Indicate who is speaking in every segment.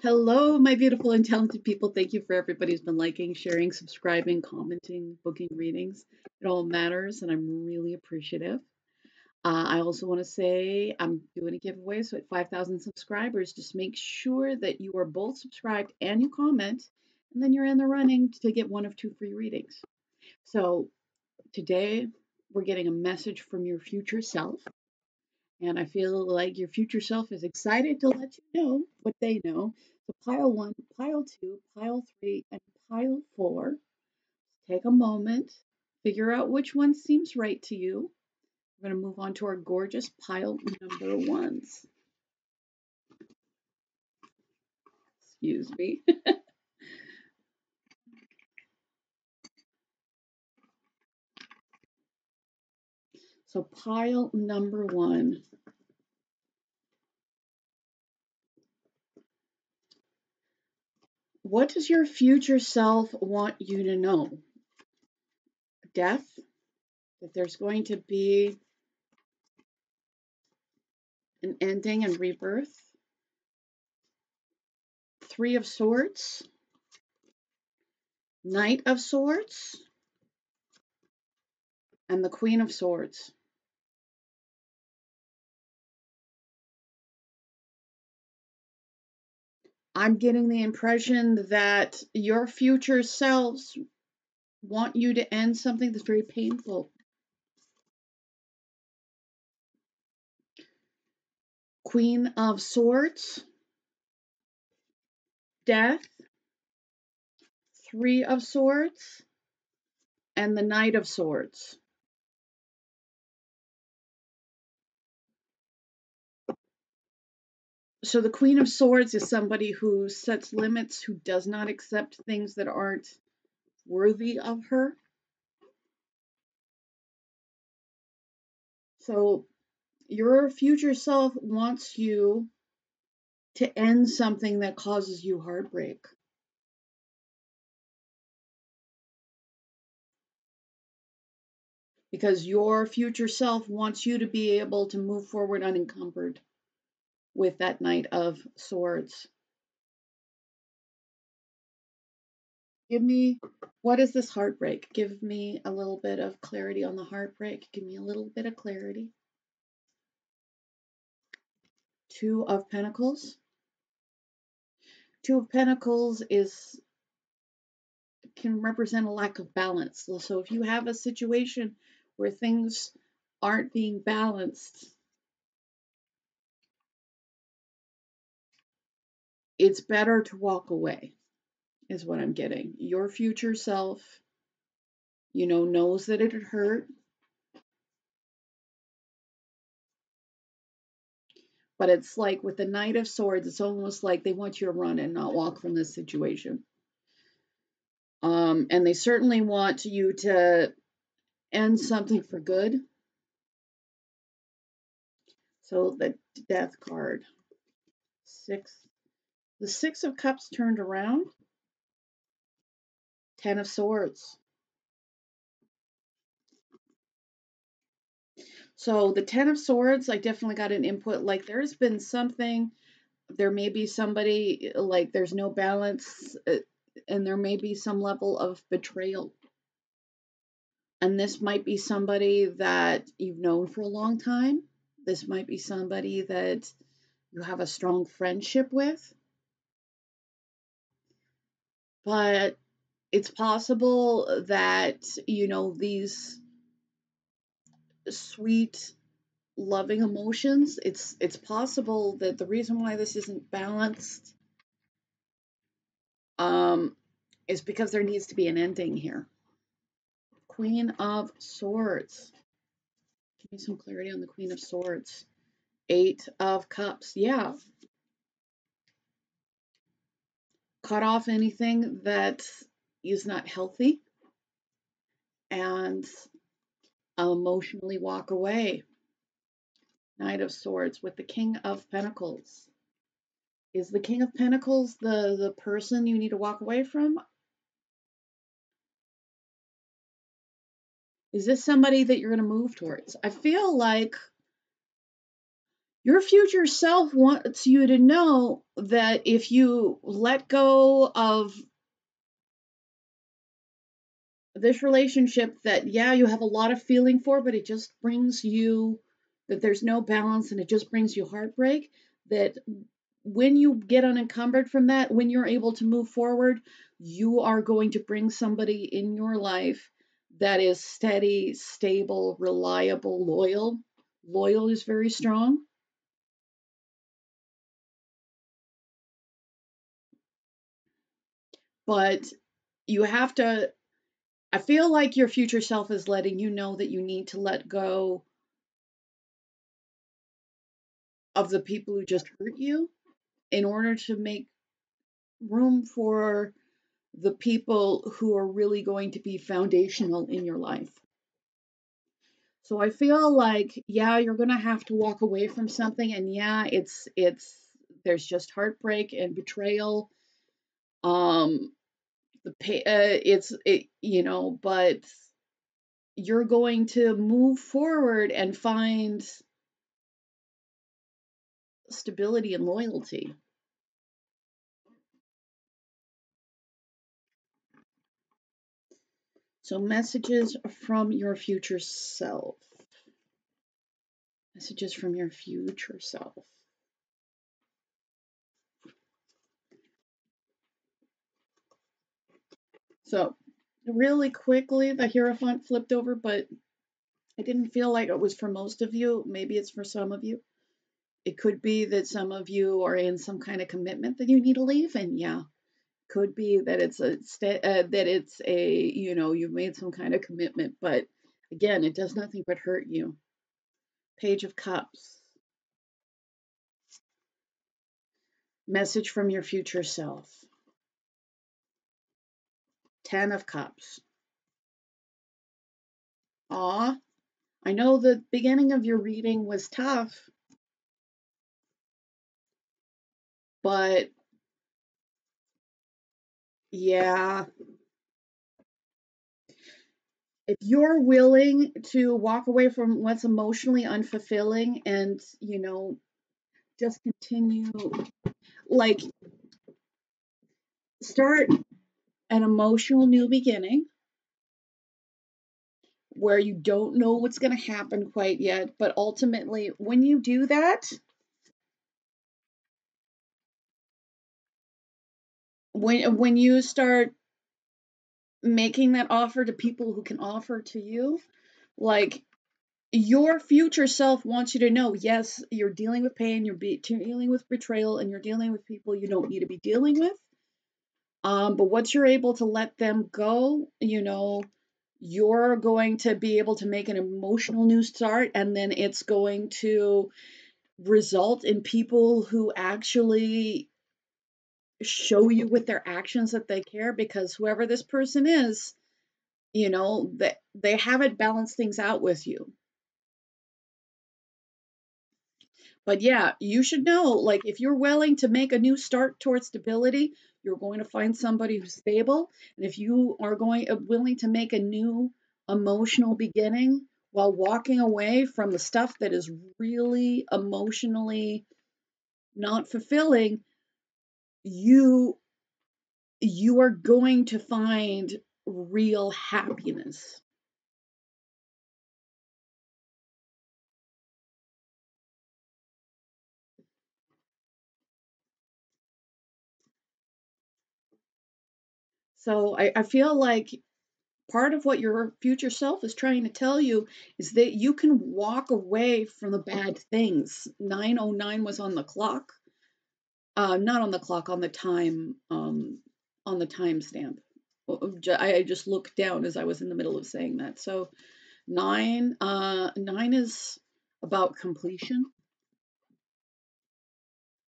Speaker 1: Hello, my beautiful and talented people. Thank you for everybody who's been liking, sharing, subscribing, commenting, booking readings. It all matters, and I'm really appreciative. I also want to say I'm doing a giveaway, so at 5,000 subscribers, just make sure that you are both subscribed and you comment, and then you're in the running to get one of 2 free readings. So today we're getting a message from your future self. And I feel like your future self is excited to let you know what they know. So pile 1, pile 2, pile 3, and pile 4. Take a moment, figure out which one seems right to you. We're going to move on to our gorgeous pile number 1s. Excuse me. So pile number 1. What does your future self want you to know? Death? That there's going to be an ending and rebirth? 3 of Swords? Knight of Swords? And the Queen of Swords. I'm getting the impression that your future selves want you to end something that's very painful. Queen of Swords, Death, 3 of Swords, and the Knight of Swords. So the Queen of Swords is somebody who sets limits, who does not accept things that aren't worthy of her. So your future self wants you to end something that causes you heartbreak. Because your future self wants you to be able to move forward unencumbered with that Knight of Swords. Give me, what is this heartbreak? Give me a little bit of clarity on the heartbreak. Give me a little bit of clarity. 2 of Pentacles. 2 of Pentacles can represent a lack of balance. So if you have a situation where things aren't being balanced, it's better to walk away, is what I'm getting. Your future self, knows that it hurt. But it's like with the Knight of Swords, it's almost like they want you to run and not walk from this situation. And they certainly want you to end something for good. So the Death card. The 6 of Cups turned around. 10 of Swords. So the 10 of Swords, I definitely got an input. Like there's been something, there may be somebody, like there's no balance, and there may be some level of betrayal. And this might be somebody that you've known for a long time. This might be somebody that you have a strong friendship with. But it's possible that, these sweet, loving emotions, it's possible that the reason why this isn't balanced is because there needs to be an ending here. Queen of Swords. Give me some clarity on the Queen of Swords. 8 of Cups. Yeah. Cut off anything that is not healthy and emotionally walk away. Knight of Swords with the King of Pentacles. Is the King of Pentacles the person you need to walk away from? Is this somebody that you're going to move towards? I feel like Your future self wants you to know that if you let go of this relationship that, yeah, you have a lot of feeling for, but it just brings you, that there's no balance and it just brings you heartbreak, that when you get unencumbered from that, when you're able to move forward, you are going to bring somebody in your life that is steady, stable, reliable, loyal. Loyal is very strong. But you have to, I feel like your future self is letting you know that you need to let go of the people who just hurt you in order to make room for the people who are really going to be foundational in your life. So I feel like, yeah, you're going to have to walk away from something, and yeah, it's there's just heartbreak and betrayal. The pay, you know, but you're going to move forward and find stability and loyalty. So messages from your future self. Messages from your future self. So really quickly, the Hierophant flipped over, but I didn't feel like it was for most of you. Maybe it's for some of you. It could be that some of you are in some kind of commitment that you need to leave, and yeah, could be that it's a you know, you've made some kind of commitment, but again, it does nothing but hurt you. Page of Cups. Message from your future self. Ten of Cups. Aw, I know the beginning of your reading was tough, but yeah, if you're willing to walk away from what's emotionally unfulfilling and, you know, just continue, like, start an emotional new beginning where you don't know what's going to happen quite yet, but ultimately, when you do that, when you start making that offer to people who can offer to you, like, your future self wants you to know, yes, you're dealing with pain, you're dealing with betrayal, and you're dealing with people you don't need to be dealing with. But once you're able to let them go, you know, you're going to be able to make an emotional new start, and then it's going to result in people who actually show you with their actions that they care, because whoever this person is, you know, that they haven't balanced things out with you. But yeah, you should know, like, if you're willing to make a new start towards stability, you're going to find somebody who's stable. And if you are willing to make a new emotional beginning while walking away from the stuff that is really emotionally not fulfilling, you you are going to find real happiness. So I feel like part of what your future self is trying to tell you is that you can walk away from the bad things. 9:09 was on the clock. Not on the clock, on the timestamp. I just looked down as I was in the middle of saying that. So nine is about completion.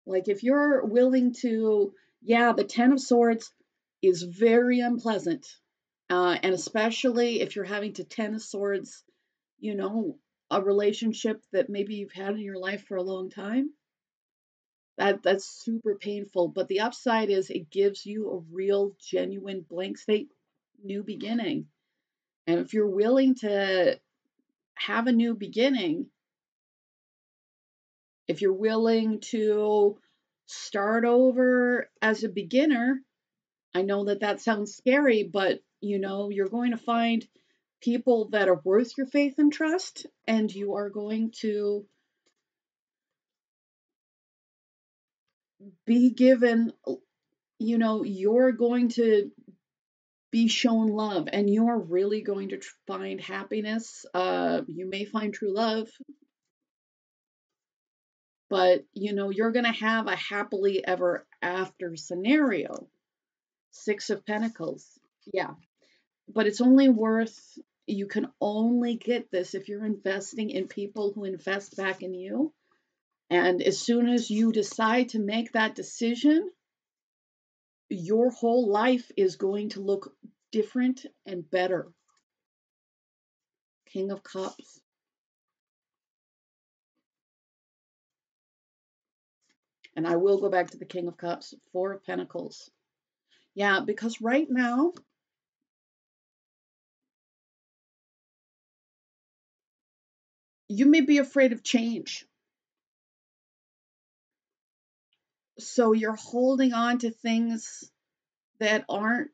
Speaker 1: Like, if you're willing to, yeah, the Ten of Swords is very unpleasant. And especially if you're having to Ten of Swords, you know, a relationship that maybe you've had in your life for a long time. That's super painful. But the upside is it gives you a real, genuine blank slate new beginning. And if you're willing to have a new beginning, If you're willing to start over as a beginner, I know that that sounds scary, but you're going to find people that are worth your faith and trust, and you are going to be given, you're going to be shown love, and you're really going to find happiness. You may find true love, but you're going to have a happily ever after scenario. Six of Pentacles. Yeah. But it's only worth, you can only get this if you're investing in people who invest back in you. And as soon as you decide to make that decision, your whole life is going to look different and better. King of Cups. And I will go back to the King of Cups. Four of Pentacles. Yeah, because right now, you may be afraid of change. So you're holding on to things that aren't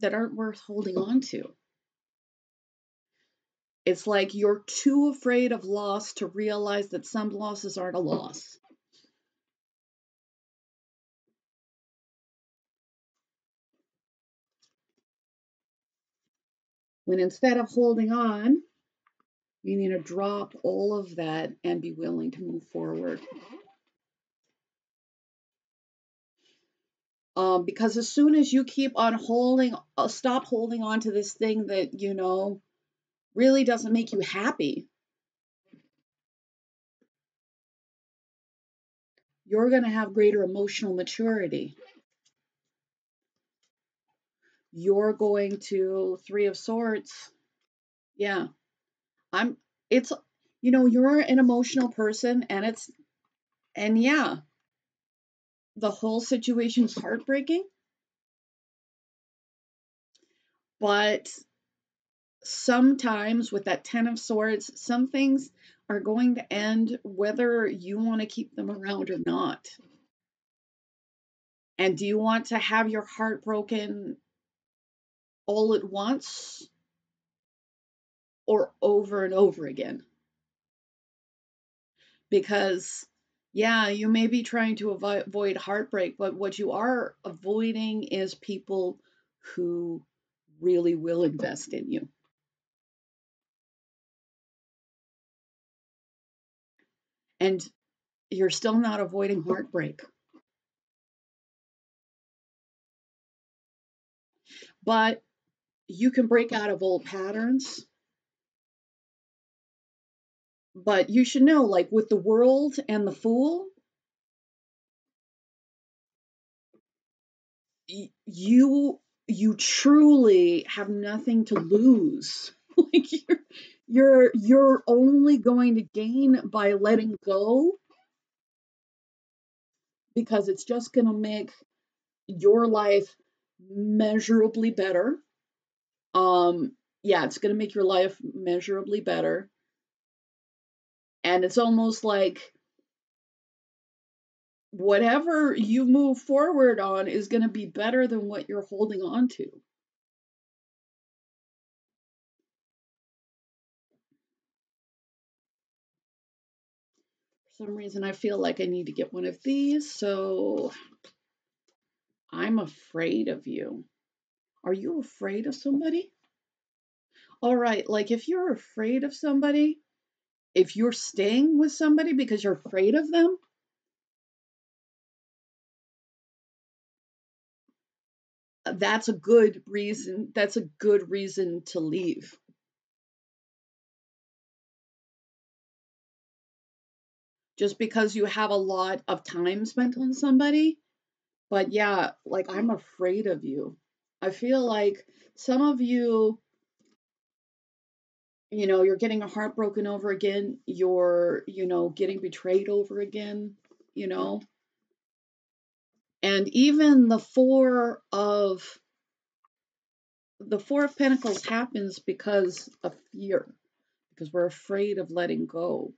Speaker 1: worth holding on to. It's like you're too afraid of loss to realize that some losses aren't a loss. When instead of holding on, you need to drop all of that and be willing to move forward. Because as soon as you keep on stop holding on to this thing that, really doesn't make you happy, you're going to have greater emotional maturity. You're going to, Three of Swords. Yeah. You're an emotional person, and yeah, the whole situation's heartbreaking, but sometimes with that Ten of Swords, some things are going to end whether you want to keep them around or not. And do you want to have your heart broken all at once or over and over again? Because, yeah, you may be trying to avoid heartbreak, but what you are avoiding is people who really will invest in you. And you're still not avoiding heartbreak. But you can break out of old patterns. But you should know, like with the World and the Fool, you truly have nothing to lose. Like you're only going to gain by letting go, because it's just going to make your life measurably better. Yeah, it's going to make your life measurably better. And it's almost like whatever you move forward on is going to be better than what you're holding on to. For some reason, I feel like I need to get one of these. So I'm afraid of you. Are you afraid of somebody? All right, like if you're afraid of somebody, if you're staying with somebody because you're afraid of them, that's a good reason. That's a good reason to leave. Just because you have a lot of time spent on somebody. But yeah, like I'm afraid of you. I feel like some of you, you're getting a heart broken over again. You're, getting betrayed over again, you know. And even the Four of Pentacles happens because of fear, because we're afraid of letting go.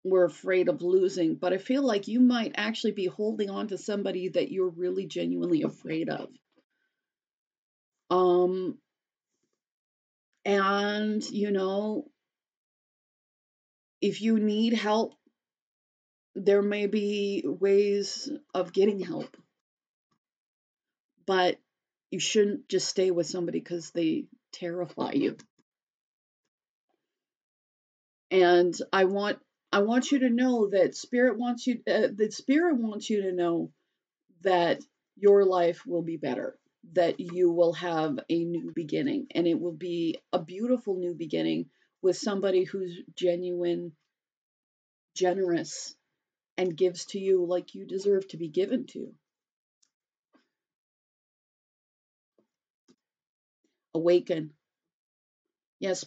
Speaker 1: we're afraid of losing, but I feel like you might actually be holding on to somebody that you're really genuinely afraid of. Um, and you know, if you need help, there may be ways of getting help, but you shouldn't just stay with somebody because they terrify you. And I want you to know that spirit wants you to know that your life will be better, that you will have a new beginning, and it will be a beautiful new beginning with somebody who's genuine, generous, and gives to you like you deserve to be given to. Awaken. Yes,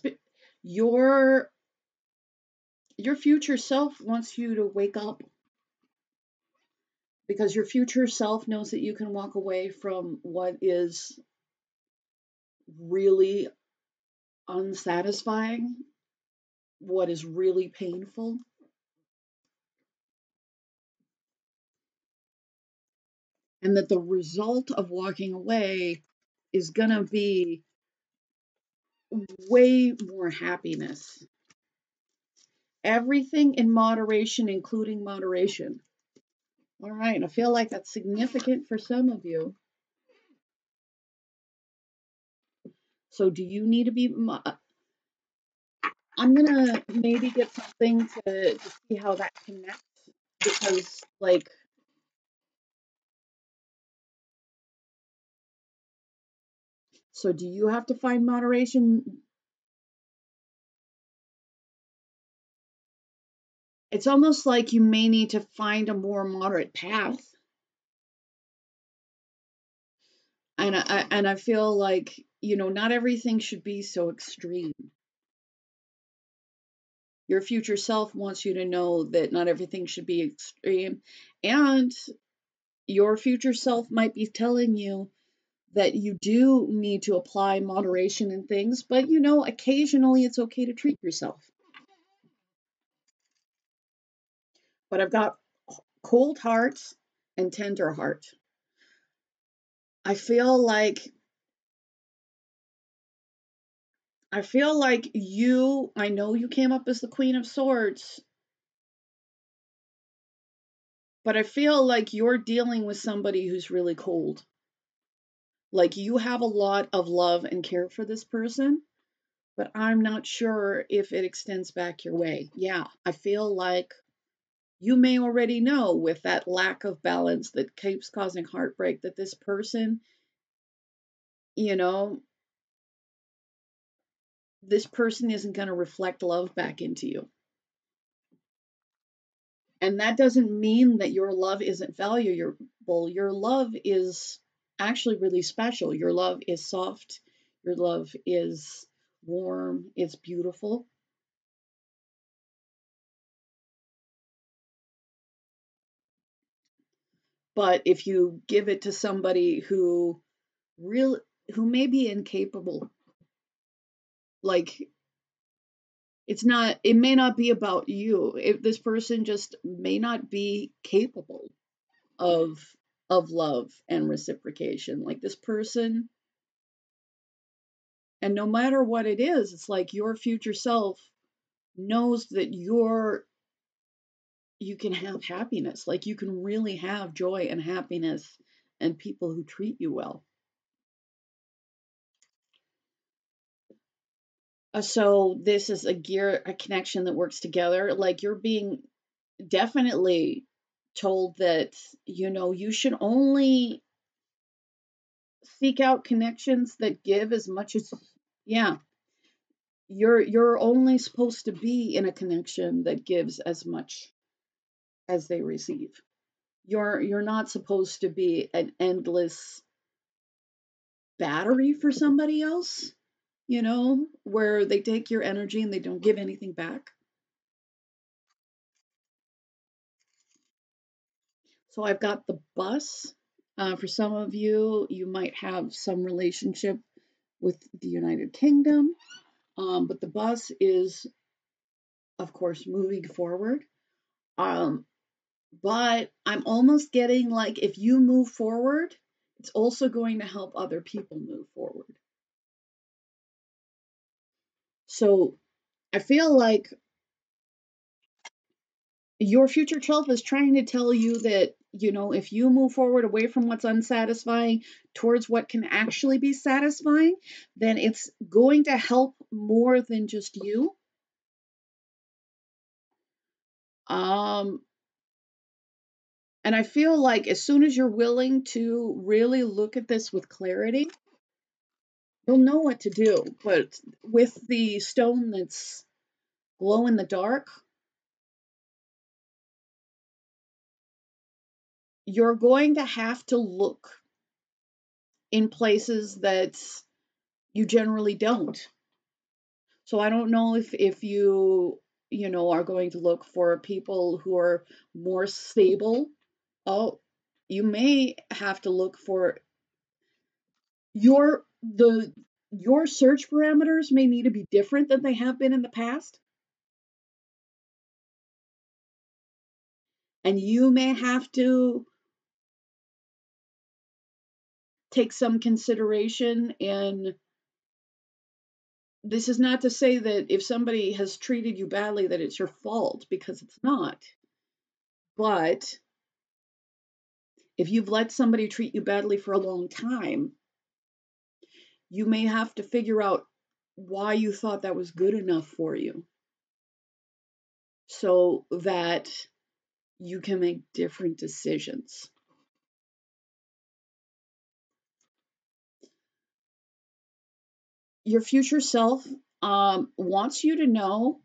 Speaker 1: your your future self wants you to wake up, because your future self knows that you can walk away from what is really unsatisfying, what is really painful, and that the result of walking away is going to be way more happiness. Everything in moderation, including moderation. All right, I feel like that's significant for some of you. So, do you need to be? I'm gonna maybe get something to see how that connects, because, like, so do you have to find moderation? It's almost like you may need to find a more moderate path. And I feel like, not everything should be so extreme. Your future self wants you to know that not everything should be extreme. And your future self might be telling you that you do need to apply moderation in things, but occasionally it's okay to treat yourself. But I've got cold heart and tender heart. I feel like I know you came up as the Queen of Swords, but I feel like you're dealing with somebody who's really cold. Like, you have a lot of love and care for this person, but I'm not sure if it extends back your way. Yeah, I feel like you may already know, with that lack of balance that keeps causing heartbreak, that this person, you know, this person isn't going to reflect love back into you. And that doesn't mean that your love isn't valuable. Your love is actually really special. Your love is soft. Your love is warm. It's beautiful. But if you give it to somebody real who may be incapable, like, it may not be about you. If this person just may not be capable of love and reciprocation, like this person. And no matter what it is, it's like your future self knows that you can have happiness. Like, you can really have joy and happiness and people who treat you well. So this is a connection that works together. Like, you're being definitely told that, you should only seek out connections that give as much as, yeah, you're only supposed to be in a connection that gives as much as they receive. You're not supposed to be an endless battery for somebody else, where they take your energy and they don't give anything back. So I've got the bus. For some of you, you might have some relationship with the United Kingdom, but the bus is, of course, moving forward. Um, but I'm almost getting like if you move forward, it's also going to help other people move forward. So I feel like your future self is trying to tell you that, if you move forward away from what's unsatisfying towards what can actually be satisfying, then it's going to help more than just you. Um, and I feel like as soon as you're willing to really look at this with clarity, you'll know what to do. But with the stone that's glow in the dark, you're going to have to look in places that you generally don't. So I don't know if you are going to look for people who are more stable. Oh, you may have to look for your search parameters may need to be different than they have been in the past. And you may have to take some consideration in this is not to say that if somebody has treated you badly that it's your fault, because it's not. But if you've let somebody treat you badly for a long time, you may have to figure out why you thought that was good enough for you so that you can make different decisions. Your future self wants you to know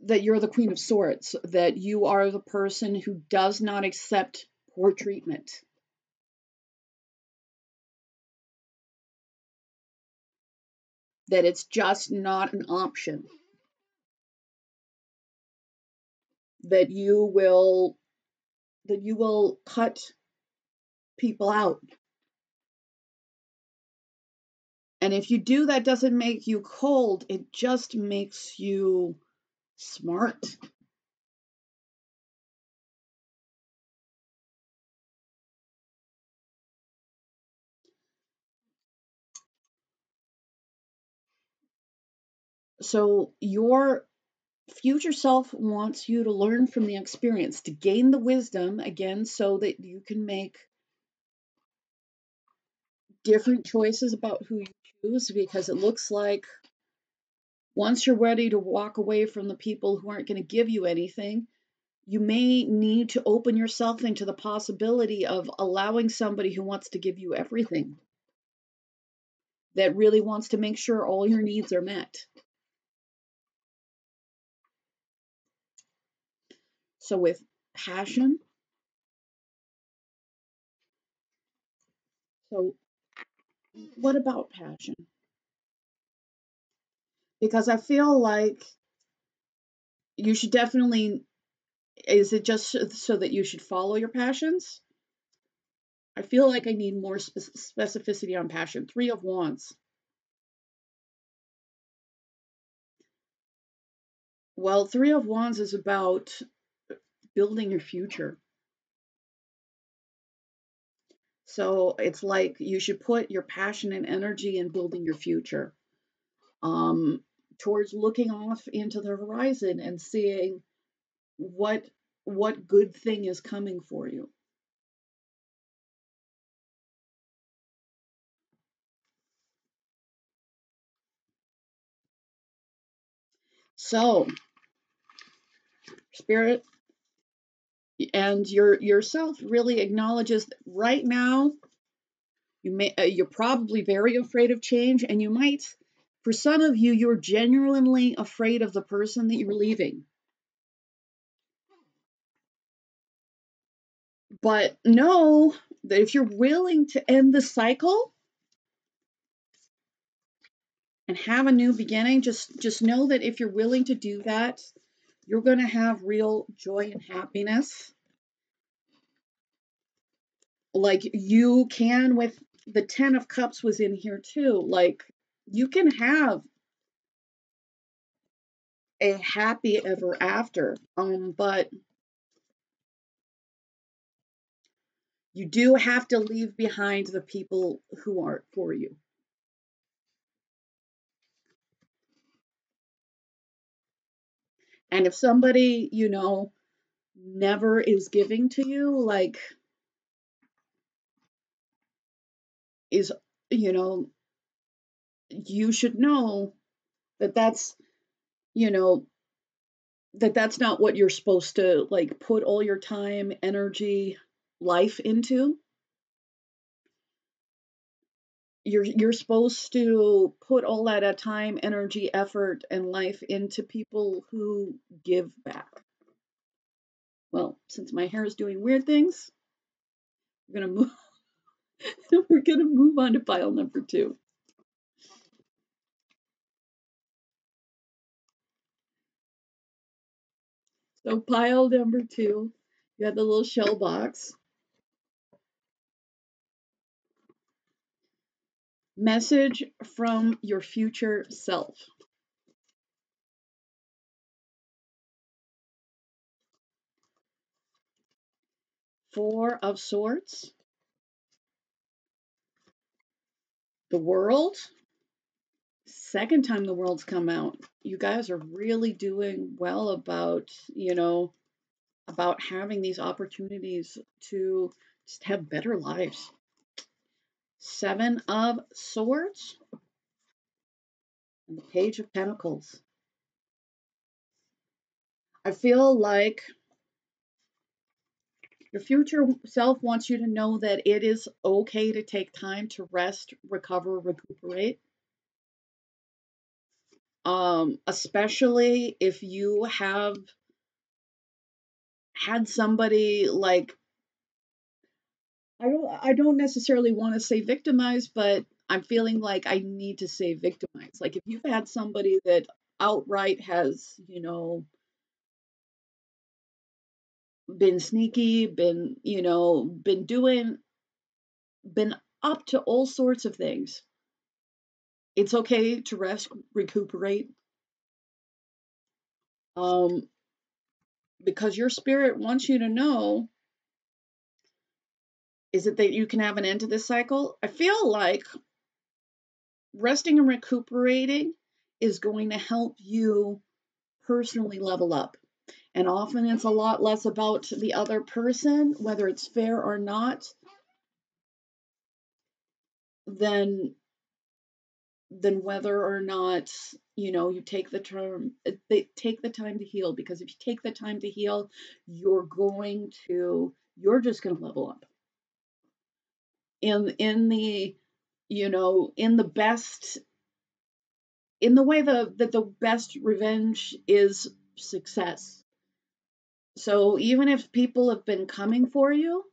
Speaker 1: that you're the Queen of Swords, that you are the person who does not accept poor treatment. That it's just not an option. That you will cut people out. And if you do, that doesn't make you cold, it just makes you smart. So your future self wants you to learn from the experience, to gain the wisdom again, so that you can make different choices about who you choose, because it looks like once you're ready to walk away from the people who aren't going to give you anything, you may need to open yourself into the possibility of allowing somebody who wants to give you everything, that really wants to make sure all your needs are met. So with passion, so what about passion? Because I feel like you should definitely, is it just so that you should follow your passions? I feel like I need more specificity on passion. Three of Wands. Well, Three of Wands is about building your future. So it's like you should put your passion and energy in building your future, um, towards looking off into the horizon and seeing what good thing is coming for you. So, spirit and yourself really acknowledges that right now you're probably very afraid of change, and you might, for some of you, you're genuinely afraid of the person that you're leaving. But know that if you're willing to end the cycle and have a new beginning, just know that if you're willing to do that, you're going to have real joy and happiness, like you can with the 10 of Cups was in here too. Like you can have a happy ever after. But you do have to leave behind the people who aren't for you. And if somebody, never is giving to you, like, is, you know, you should know that you know, that's not what you're supposed to, like, put all your time, energy, life into. You're supposed to put all that time, energy, effort, and life into people who give back. Well, since my hair is doing weird things, we're gonna move. We're gonna move on to pile number 2. So pile number 2, you have the little shell box. Message from your future self. Four of Swords. The World. Second time the World's come out. You guys are really doing well about, about having these opportunities to just have better lives. Seven of Swords and the Page of Pentacles. I feel like your future self wants you to know that it is okay to take time to rest, recover, recuperate. Especially if you have had somebody, like, I don't necessarily want to say victimized, but I'm feeling like I need to say victimized. Like, if you've had somebody that outright has, been sneaky, been up to all sorts of things. It's okay to rest, recuperate, because your spirit wants you to know, is it that you can have an end to this cycle? I feel like resting and recuperating is going to help you personally level up. And often it's a lot less about the other person, whether it's fair or not, than whether or not, you take the take the time to heal. Because if you take the time to heal, you're just going to level up in the in the best, in the way that the best revenge is success. So even if people have been coming for you,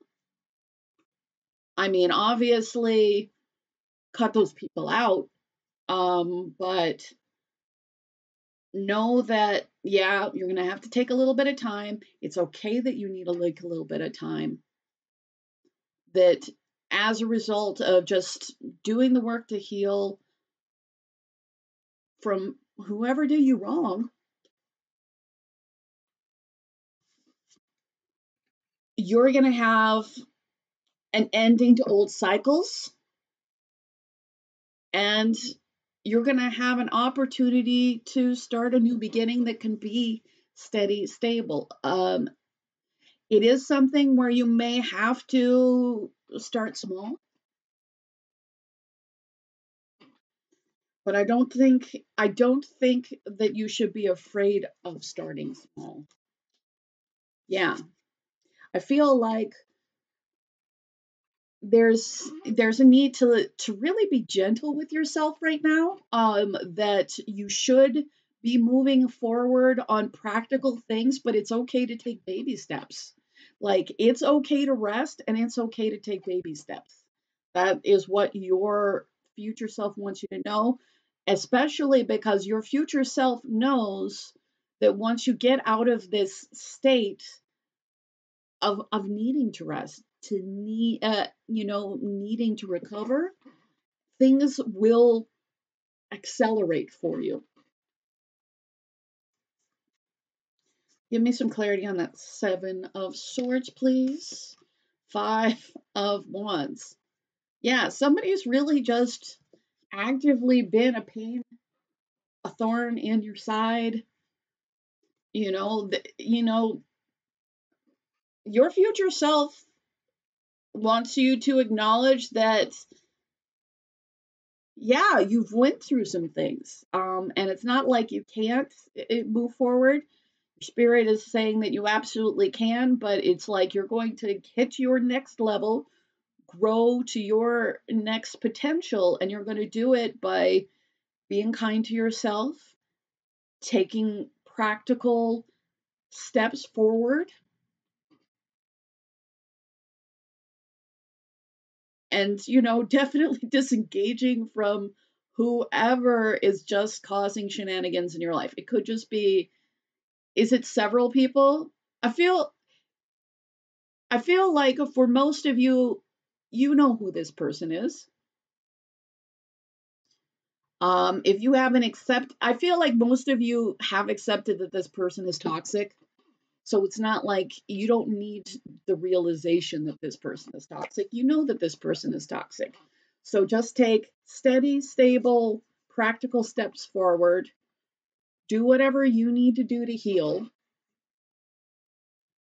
Speaker 1: I mean, obviously cut those people out, but know that, yeah, you're going to have to take a little bit of time. It's okay that you need a little bit of time. That as a result of just doing the work to heal from whoever did you wrong, you're going to have an ending to old cycles, and you're going to have an opportunity to start a new beginning that can be steady, stable. It is something where you may have to start small, but I don't think that you should be afraid of starting small. Yeah, I feel like there's a need to really be gentle with yourself right now. That you should be moving forward on practical things, but it's okay to take baby steps. Like, it's okay to rest and it's okay to take baby steps. That is what your future self wants you to know, especially because your future self knows that once you get out of this state of needing to rest, to needing to recover, things will accelerate for you. Give me some clarity on that 7 of Swords, please. 5 of Wands. Yeah, somebody's really just actively been a pain, a thorn in your side. You know, your future self wants you to acknowledge that, yeah, you've went through some things. And it's not like you can't move forward. Spirit is saying that you absolutely can, but it's like you're going to hit your next level, grow to your next potential, and you're going to do it by being kind to yourself, taking practical steps forward, and, definitely disengaging from whoever is just causing shenanigans in your life. It could just be, is it several people? I feel like for most of you, you know who this person is. If you haven't I feel like most of you have accepted that this person is toxic. So it's not like you don't need the realization that this person is toxic. You know that this person is toxic. So just take steady, stable, practical steps forward. Do whatever you need to do to heal.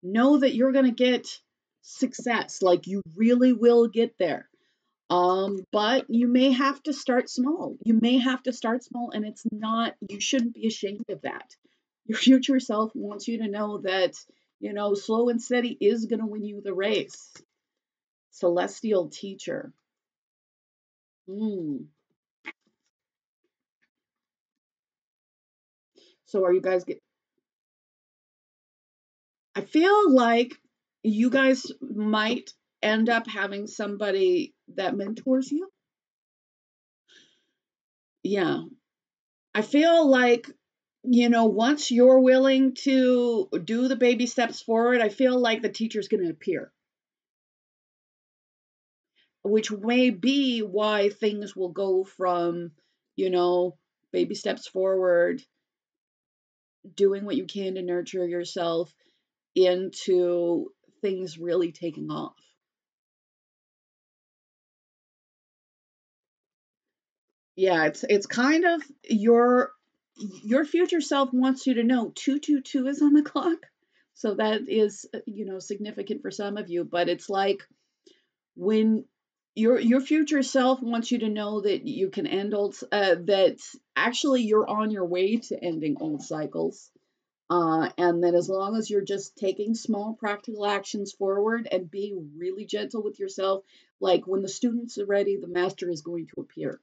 Speaker 1: Know that you're going to get success. Like, you really will get there. But you may have to start small. You may have to start small, and you shouldn't be ashamed of that. Your future self wants you to know that, slow and steady is going to win you the race. Celestial teacher. So are you guys I feel like you guys might end up having somebody that mentors you. Yeah. I feel like, once you're willing to do the baby steps forward, I feel like the teacher's going to appear, which may be why things will go from, baby steps forward, doing what you can to nurture yourself, into things really taking off. Yeah, it's kind of your future self wants you to know 222 is on the clock. So that is, significant for some of you, but it's like, when your future self wants you to know that you can end that actually you're on your way to ending old cycles. And then, as long as you're just taking small practical actions forward and being really gentle with yourself, like, when the students are ready, the master is going to appear.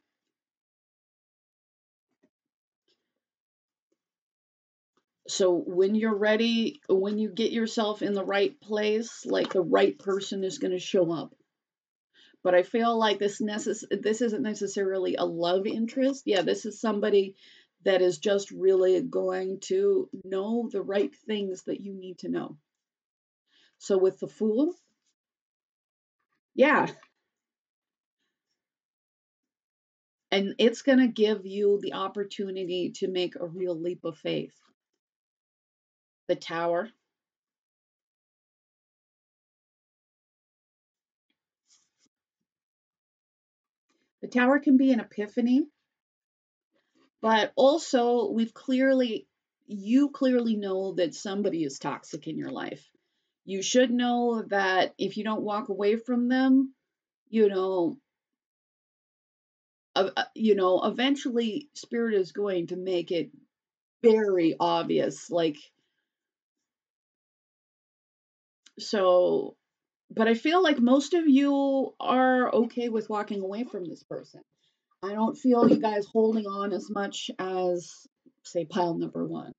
Speaker 1: So when you're ready, when you get yourself in the right place, like, the right person is going to show up. But I feel like this isn't necessarily a love interest. Yeah, this is somebody that is just really going to know the right things that you need to know. So with the Fool, yeah, and it's going to give you the opportunity to make a real leap of faith. The Tower. The Tower can be an epiphany, but also you clearly know that somebody is toxic in your life. You should know that if you don't walk away from them, you know, eventually Spirit is going to make it very obvious. Like, so, but I feel like most of you are okay with walking away from this person. I don't feel you guys holding on as much as, say, pile number 1.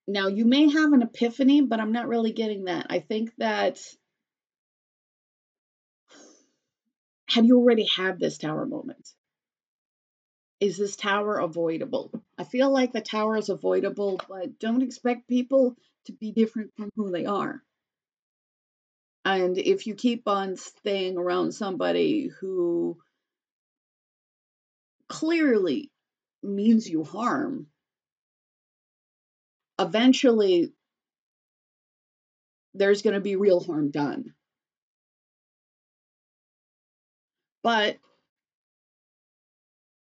Speaker 1: Now, you may have an epiphany, but I'm not really getting that. I think that, have you already had this Tower moment? Is this Tower avoidable? I feel like the Tower is avoidable, but don't expect people to be different from who they are. And if you keep on staying around somebody who clearly means you harm, eventually there's going to be real harm done. But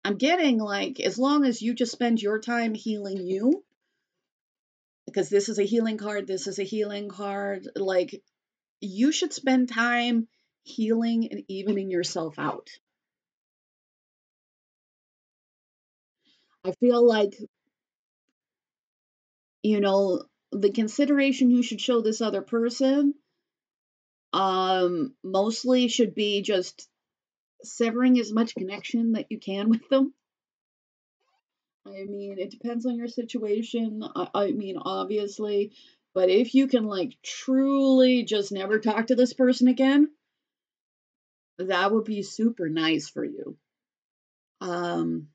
Speaker 1: I'm getting like, as long as you just spend your time healing you, because this is a healing card, this is a healing card, like you should spend time healing and evening yourself out. I feel like, you know, the consideration you should show this other person mostly should be just severing as much connection that you can with them. I mean, it depends on your situation. I mean, obviously, but if you can like truly just never talk to this person again, that would be super nice for you. Um,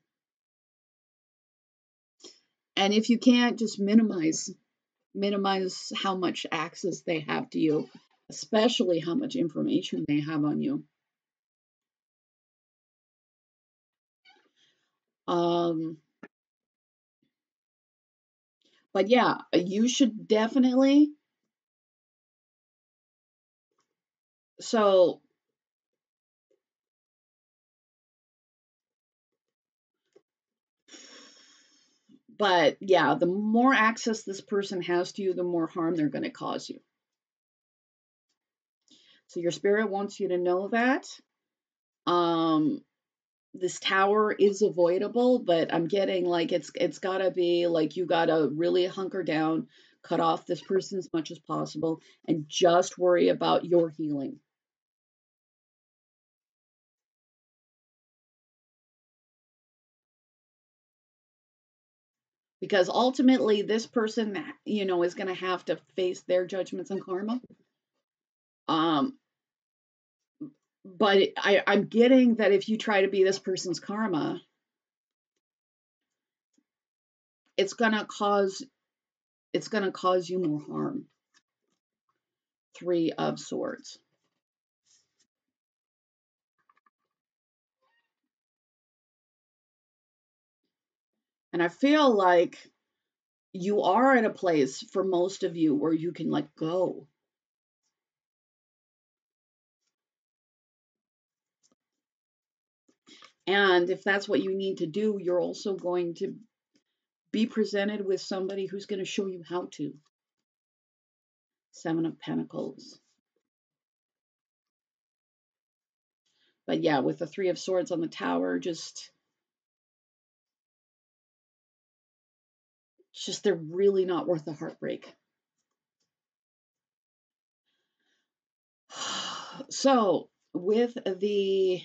Speaker 1: and if you can't, just minimize how much access they have to you, especially how much information they have on you. Um, but yeah, you should definitely. So, but yeah, the more access this person has to you, the more harm they're going to cause you. So your spirit wants you to know that. Um, this tower is avoidable, but I'm getting like it's gotta be like you gotta really hunker down, cut off this person as much as possible, and just worry about your healing. Because ultimately this person, you know, is gonna have to face their judgments and karma. Um, but I'm getting that if you try to be this person's karma, it's gonna cause you more harm. Three of Swords. And I feel like you are at a place for most of you where you can let go. And if that's what you need to do, you're also going to be presented with somebody who's going to show you how to. Seven of Pentacles. But yeah, with the Three of Swords on the tower, just they're really not worth the heartbreak. So with the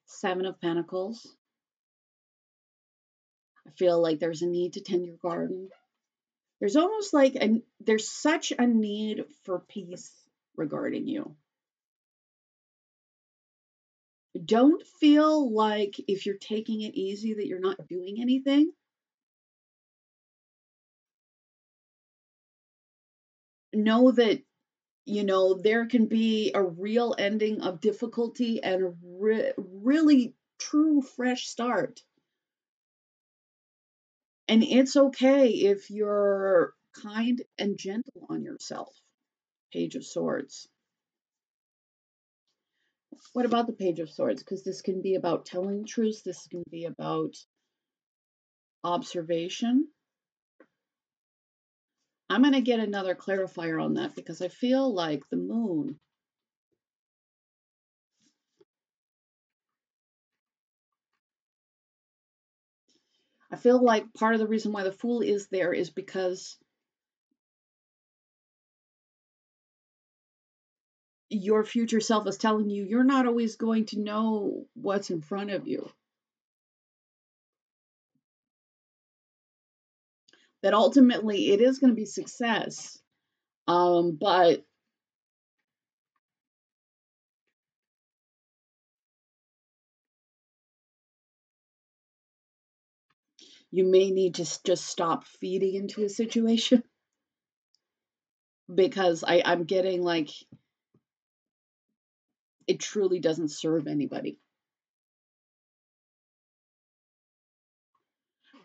Speaker 1: Seven of Pentacles, I feel like there's a need to tend your garden. There's almost like there's such a need for peace regarding you. Don't feel like if you're taking it easy that you're not doing anything. Know that, you know, there can be a real ending of difficulty and a really true fresh start. And it's okay if you're kind and gentle on yourself. Page of Swords. What about the Page of Swords? Because this can be about telling truths. This can be about observation. I'm going to get another clarifier on that because I feel like the moon. I feel like part of the reason why the Fool is there is because your future self is telling you you're not always going to know what's in front of you. That ultimately it is going to be success. But you may need to just stop feeding into a situation because I'm getting like it truly doesn't serve anybody.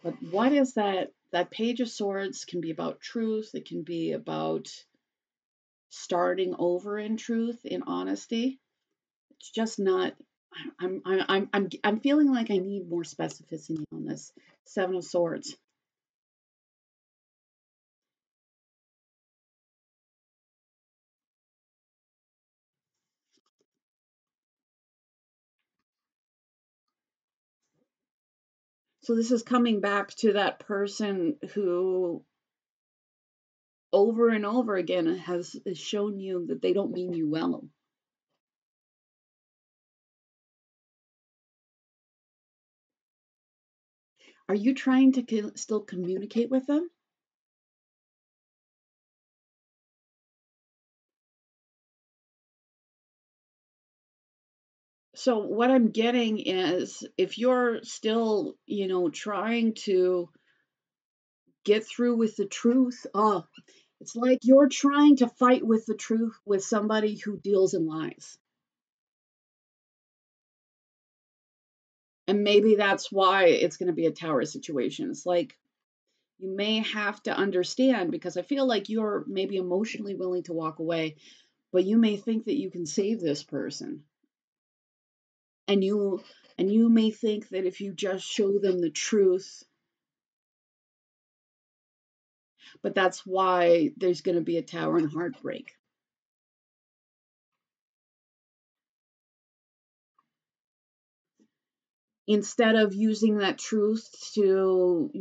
Speaker 1: But what is that? That Page of Swords can be about truth. It can be about starting over in truth, in honesty. It's just not. I'm feeling like I need more specificity on this Seven of Swords. So this is coming back to that person who over and over again has shown you that they don't mean you well. Are you trying to still communicate with them? So what I'm getting is if you're still, trying to get through with the truth, it's like you're trying to fight with the truth with somebody who deals in lies. And maybe that's why it's going to be a tower situation. It's like you may have to understand, because I feel like you're maybe emotionally willing to walk away, but you may think that you can save this person. And you may think that if you just show them the truth, but that's why there's going to be a tower and heartbreak. Instead of using that truth to,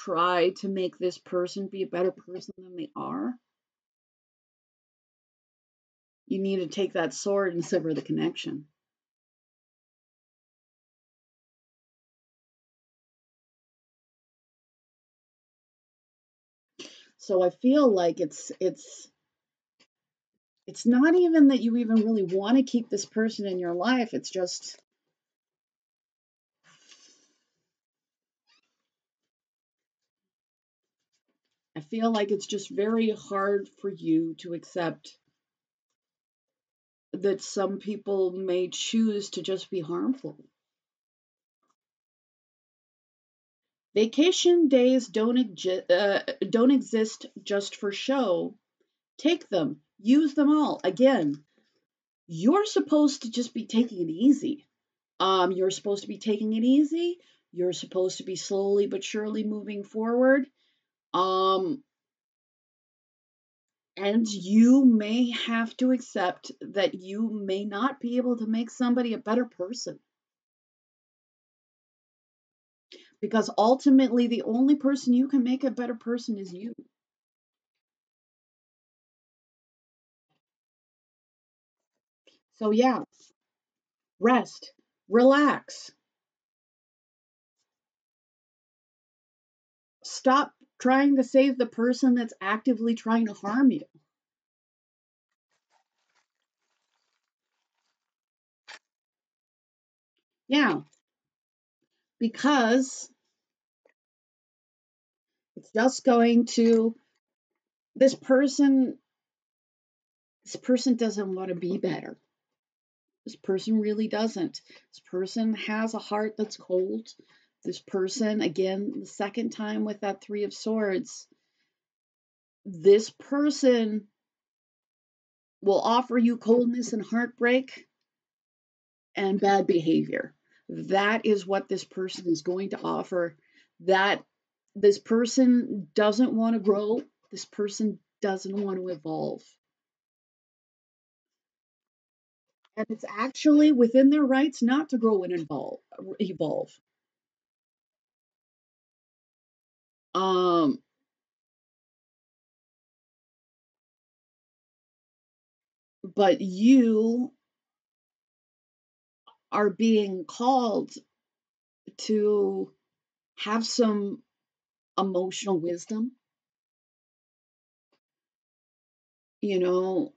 Speaker 1: try to make this person be a better person than they are, you need to take that sword and sever the connection. So I feel like it's not even that you even really want to keep this person in your life. It's just I feel like it's just very hard for you to accept that some people may choose to just be harmful. Vacation days don't exist just for show. Take them, use them all. Again, you're supposed to just be taking it easy. You're supposed to be taking it easy. You're supposed to be slowly but surely moving forward. Um, and you may have to accept that you may not be able to make somebody a better person. Because ultimately, the only person you can make a better person is you. So, yeah, rest, relax, stop trying to save the person that's actively trying to harm you. Yeah, because it's just going to this person doesn't want to be better. This person really doesn't. This person has a heart that's cold. This person, again, the second time with that Three of Swords, this person will offer you coldness and heartbreak and bad behavior. That is what this person is going to offer. That this person doesn't want to grow. This person doesn't want to evolve. And it's actually within their rights not to grow and evolve. Um, but you are being called to have some emotional wisdom, you know,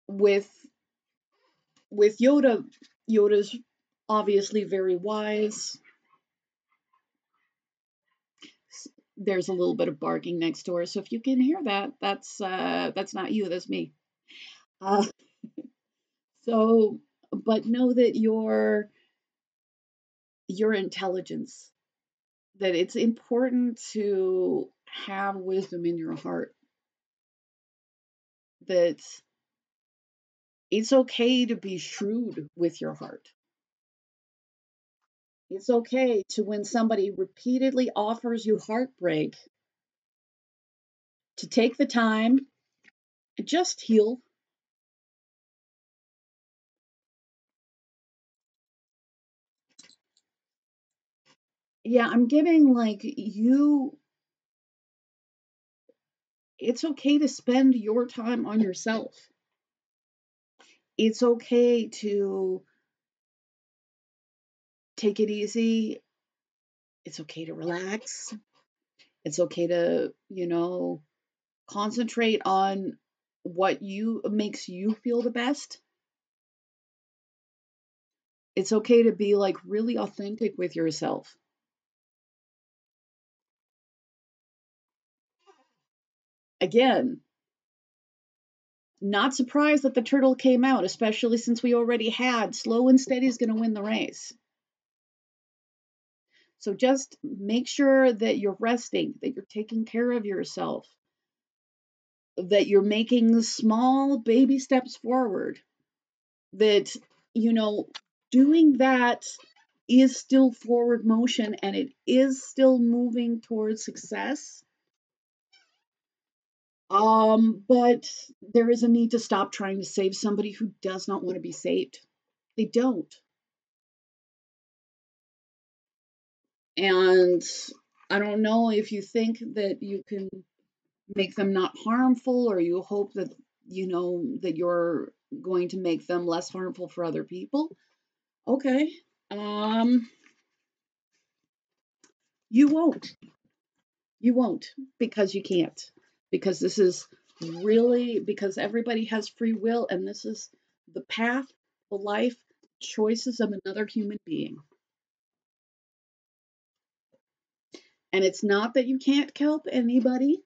Speaker 1: with Yoda's obviously very wise. There's a little bit of barking next door, so if you can hear that, that's not you, that's me. Uh, so, but know that your intelligence that it's important to have wisdom in your heart, that it's okay to be shrewd with your heart. It's okay to, when somebody repeatedly offers you heartbreak, to take the time and just heal. Yeah, I'm getting like it's okay to spend your time on yourself. It's okay to take it easy. It's okay to relax. It's okay to, concentrate on what you makes you feel the best. It's okay to be like really authentic with yourself. Again, not surprised that the turtle came out, especially since we already had slow and steady is going to win the race. So just make sure that you're resting, that you're taking care of yourself, that you're making small baby steps forward, that, doing that is still forward motion and it is still moving towards success. But there is a need to stop trying to save somebody who does not want to be saved. They don't. And I don't know if you think that you can make them not harmful, or you hope that, that you're going to make them less harmful for other people. Okay. You won't. You won't, because you can't. Because this is really, because everybody has free will, and this is the path, the life, choices of another human being. And it's not that you can't help anybody,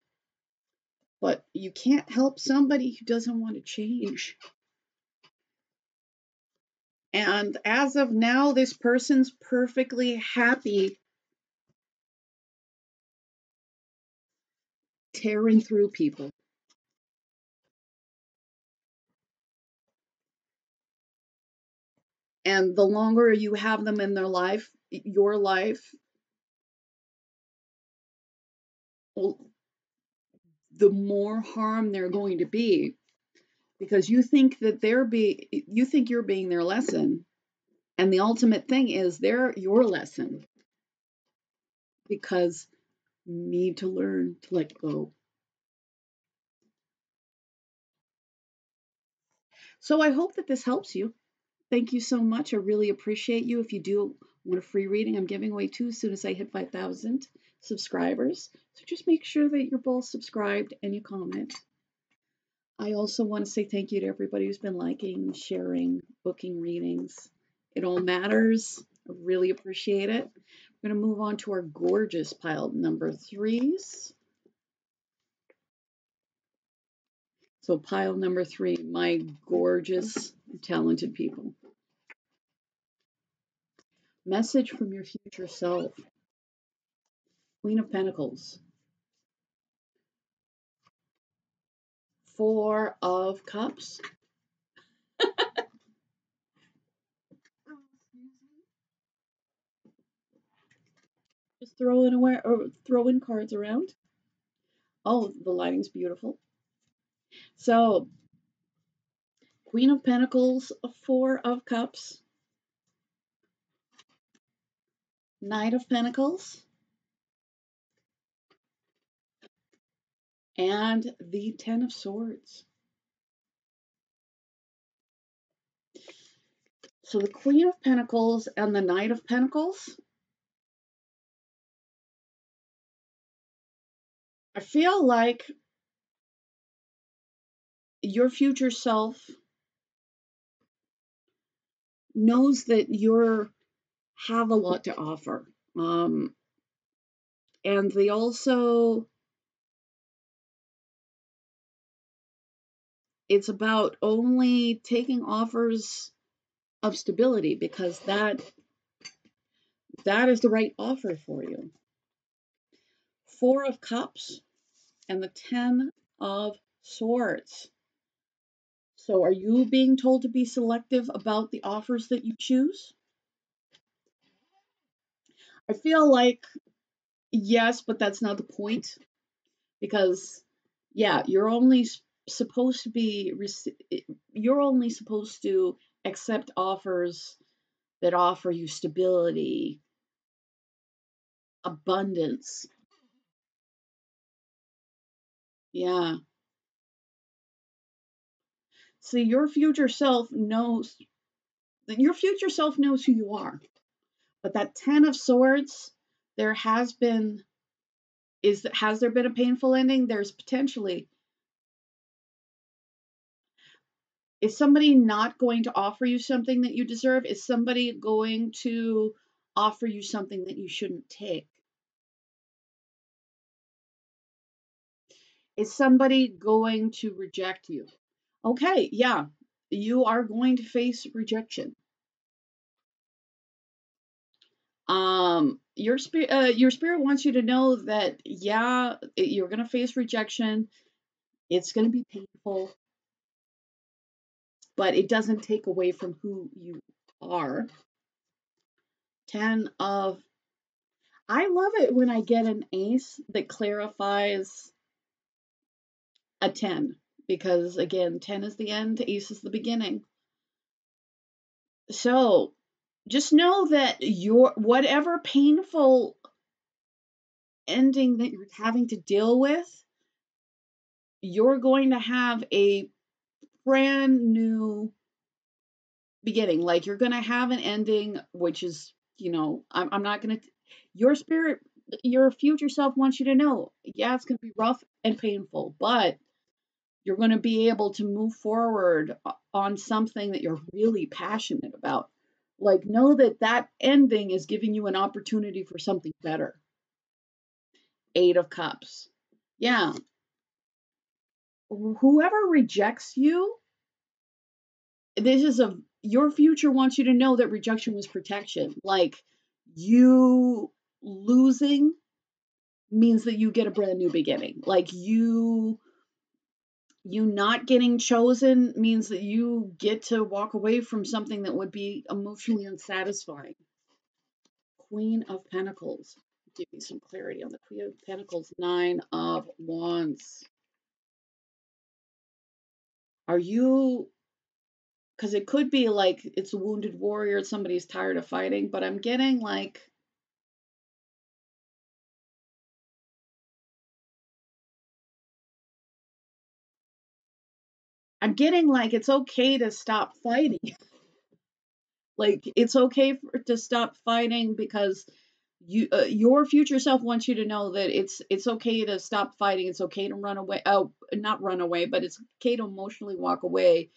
Speaker 1: but you can't help somebody who doesn't want to change. And as of now, this person's perfectly happy tearing through people. And the longer you have them in their life, your life, the more harm they're going to be, because you think that you think you're being their lesson, and the ultimate thing is they're your lesson, because you need to learn to let go. So I hope that this helps you. Thank you so much. I really appreciate you. If you do want a free reading, I'm giving away 2 as soon as I hit 5,000 subscribers. So just make sure that you're both subscribed and you comment. I also want to say thank you to everybody who's been liking, sharing, booking readings. It all matters. I really appreciate it. We're going to move on to our gorgeous pile number 3s. So pile number 3, my gorgeous, talented people. Message from your future self. Queen of Pentacles. 4 of Cups. Just throwing cards around. Oh, the lighting's beautiful. So, Queen of Pentacles, 4 of Cups, Knight of Pentacles, and the 10 of Swords. So the Queen of Pentacles and the Knight of Pentacles, I feel like your future self knows that you have a lot to offer. And they also, it's about only taking offers of stability, because that is the right offer for you. Four of Cups and the Ten of Swords. So are you being told to be selective about the offers that you choose? I feel like yes, but that's not the point, because yeah, supposed to be you're only supposed to accept offers that offer you stability, abundance. Yeah. See, your future self knows who you are. But that 10 of swords, there has been has there been a painful ending? There's potentially. Is somebody not going to offer you something that you deserve? Is somebody going to offer you something that you shouldn't take? Is somebody going to reject you? Okay, yeah, you are going to face rejection. Your spirit wants you to know that yeah, you're going to face rejection. It's going to be painful, but it doesn't take away from who you are. 10 of, I love it when I get an ace that clarifies a 10, because again, 10 is the end, ace is the beginning. So just know that your whatever painful ending that you're having to deal with, you're going to have a brand new beginning. Like you're going to have an ending, which is, I'm not going to, your spirit, your future self wants you to know, yeah, it's going to be rough and painful, but you're going to be able to move forward on something that you're really passionate about. Like, know that that ending is giving you an opportunity for something better. 8 of Cups. Yeah. Whoever rejects you, your future wants you to know that rejection was protection. Like, you losing means that you get a brand new beginning. Like, you not getting chosen means that you get to walk away from something that would be emotionally unsatisfying. Queen of Pentacles. Give me some clarity on the Queen of Pentacles. 9 of Wands. Are you, because it could be like it's a wounded warrior, somebody's tired of fighting, but I'm getting like, it's okay to stop fighting. Like it's okay to stop fighting, because your future self wants you to know that it's okay to stop fighting. It's okay to run away. Oh, not run away, but it's okay to emotionally walk away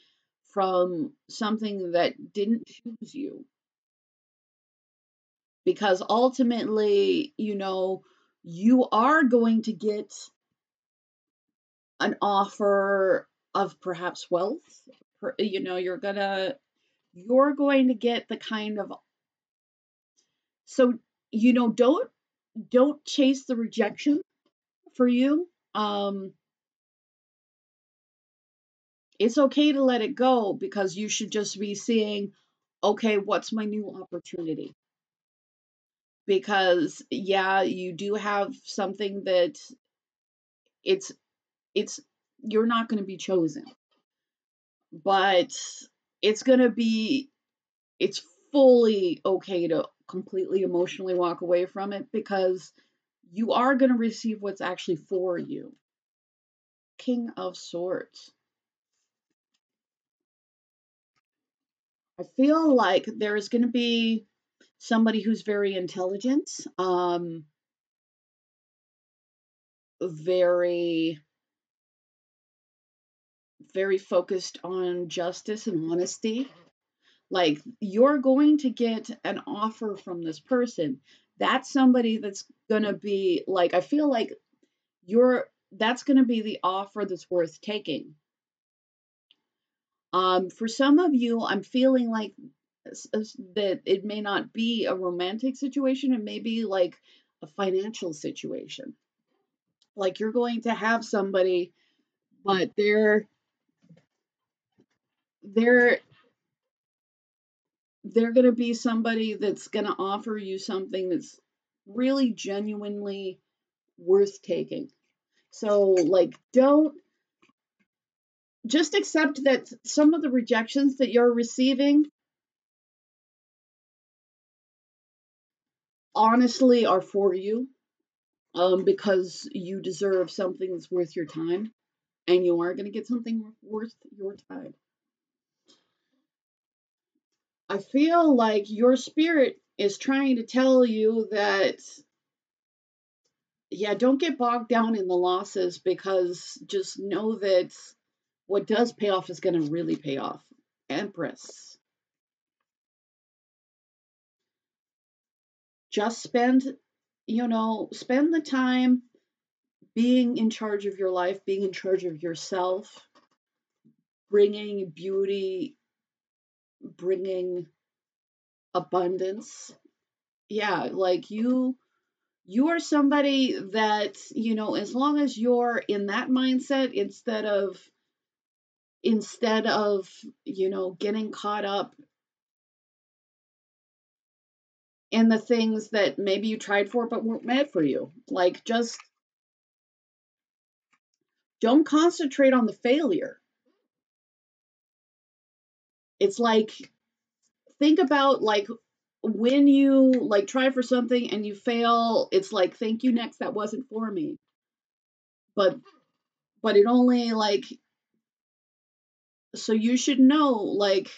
Speaker 1: from something that didn't choose you. Because ultimately, you are going to get an offer of perhaps wealth. You're going to get the kind of, so don't chase the rejection for you. It's okay to let it go, because you should just be seeing, okay, what's my new opportunity? Because yeah, you do have something that it's you're not going to be chosen, but it's going to be, it's fully okay to completely emotionally walk away from it, because you are going to receive what's actually for you. King of Swords. I feel like there's going to be somebody who's very intelligent, very, very focused on justice and honesty. Like, you're going to get an offer from this person. That's somebody that's going to be like, I feel like that's going to be the offer that's worth taking. For some of you, I'm feeling like that it may not be a romantic situation. It may be like a financial situation. Like you're going to have somebody, but they're going to be somebody that's going to offer you something that's really genuinely worth taking. So like don't just accept that some of the rejections that you're receiving honestly are for you, because you deserve something that's worth your time, and you are going to get something worth your time. I feel like your spirit is trying to tell you that, yeah, don't get bogged down in the losses, because just know that what does pay off is going to really pay off. Empress. Just spend the time being in charge of your life, being in charge of yourself, bringing beauty, bringing abundance. Yeah, like you are somebody that, as long as you're in that mindset, instead of getting caught up in the things that maybe you tried for but weren't meant for you. Like, just don't concentrate on the failure. It's like, think about like when you like try for something and you fail, it's like, thank you, next, that wasn't for me. But it only like, so you should know, like,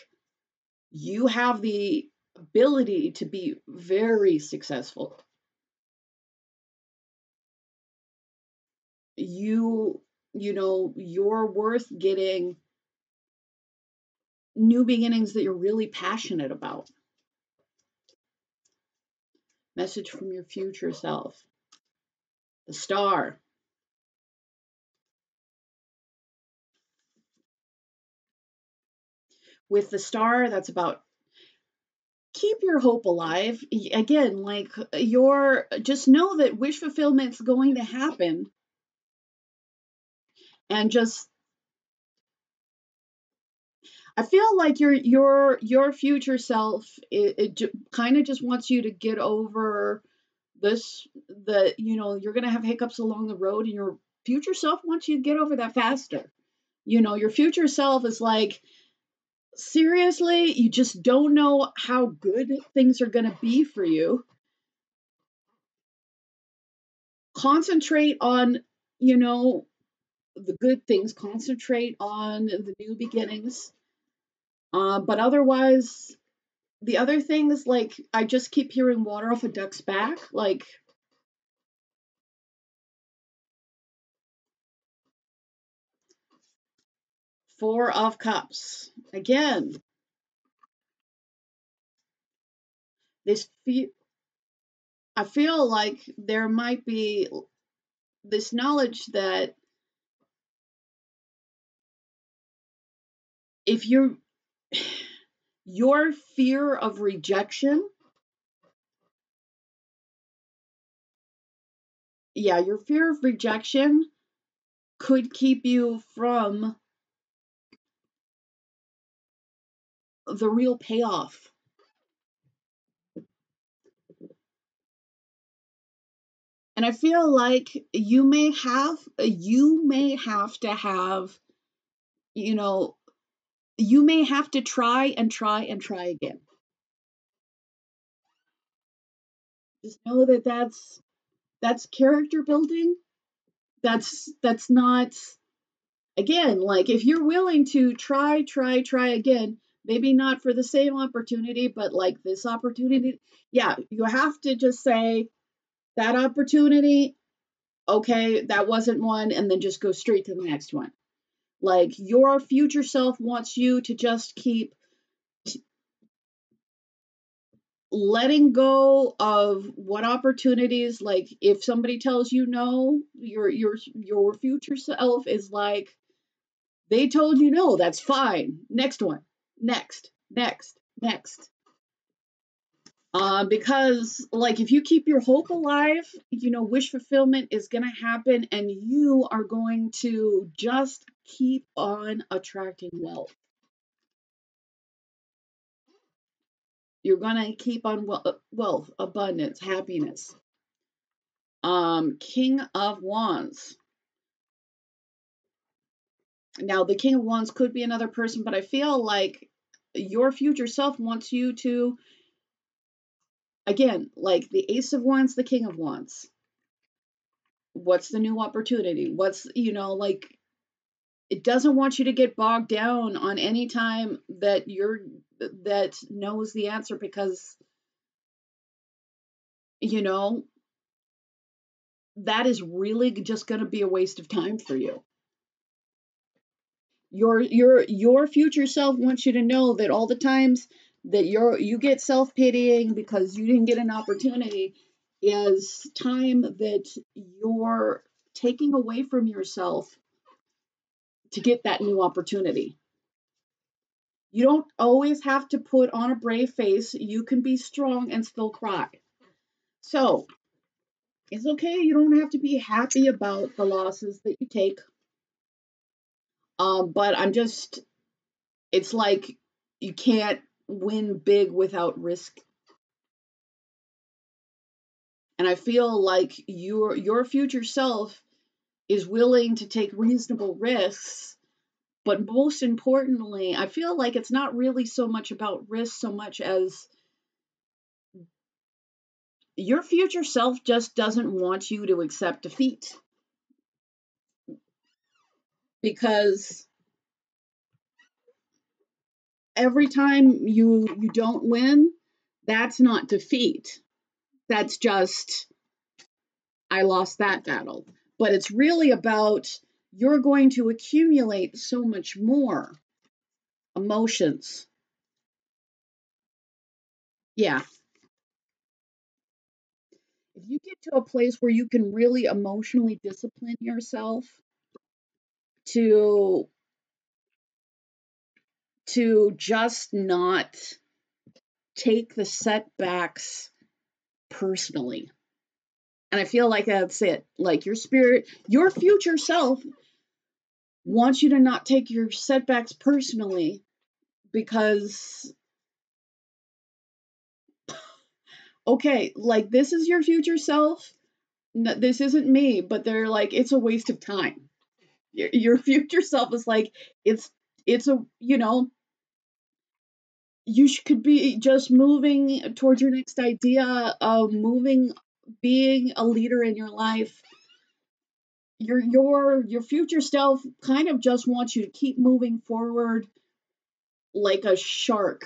Speaker 1: you have the ability to be very successful. You're worth getting new beginnings that you're really passionate about. Message from your future self. The star. With the star, that's about keep your hope alive. Again, like, just know that wish fulfillment's going to happen, and just, I feel like your future self, it kind of just wants you to get over this, you're going to have hiccups along the road, and your future self wants you to get over that faster. Your future self is like, seriously, you just don't know how good things are going to be for you. Concentrate on, the good things, concentrate on the new beginnings. But otherwise, the other things, like, I just keep hearing water off a duck's back. Like, Four of Cups. Again, this I feel like there might be this knowledge that if your fear of rejection, your fear of rejection could keep you from the real payoff. And I feel like you may have to have, you may have to try and try and try again. Just know that that's character building. That's not, again, like, if you're willing to try again, maybe not for the same opportunity, but like this opportunity, you have to just say that opportunity, okay, that wasn't one, and then just go straight to the next one. Like, your future self wants you to just keep letting go of what opportunities, like, if somebody tells you no, your future self is like, they told you no, that's fine. Next one. Next. Because like if you keep your hope alive, you know, wish fulfillment is going to happen and you are going to just keep on attracting wealth. You're going to keep on wealth, abundance, happiness. King of Wands. Now, the King of Wands could be another person, but I feel like your future self wants you to, again, like the Ace of Wands, the King of Wands. What's the new opportunity? What's, you know, like, it doesn't want you to get bogged down on any time that that knows the answer, because, you know, that is really just going to be a waste of time for you. Your future self wants you to know that all the times that you get self-pitying because you didn't get an opportunity is time that you're taking away from yourself to get that new opportunity. You don't always have to put on a brave face. You can be strong and still cry. So it's okay. You don't have to be happy about the losses that you take. But it's like you can't win big without risk. And I feel like your future self is willing to take reasonable risks. But most importantly, I feel like it's not really so much about risk so much as your future self just doesn't want you to accept defeat. Because every time you don't win, that's not defeat. That's just, I lost that battle. But it's really about, you're going to accumulate so much more emotions. Yeah. If you get to a place where you can really emotionally discipline yourself to just not take the setbacks personally. And I feel like that's it. Like your spirit, your future self wants you to not take your setbacks personally, because, okay, like this is your future self. No, this isn't me, but they're like, it's a waste of time. Your future self is like, it's a, you know, you could be just moving towards your next idea of moving, being a leader in your life. Your future self kind of just wants you to keep moving forward like a shark,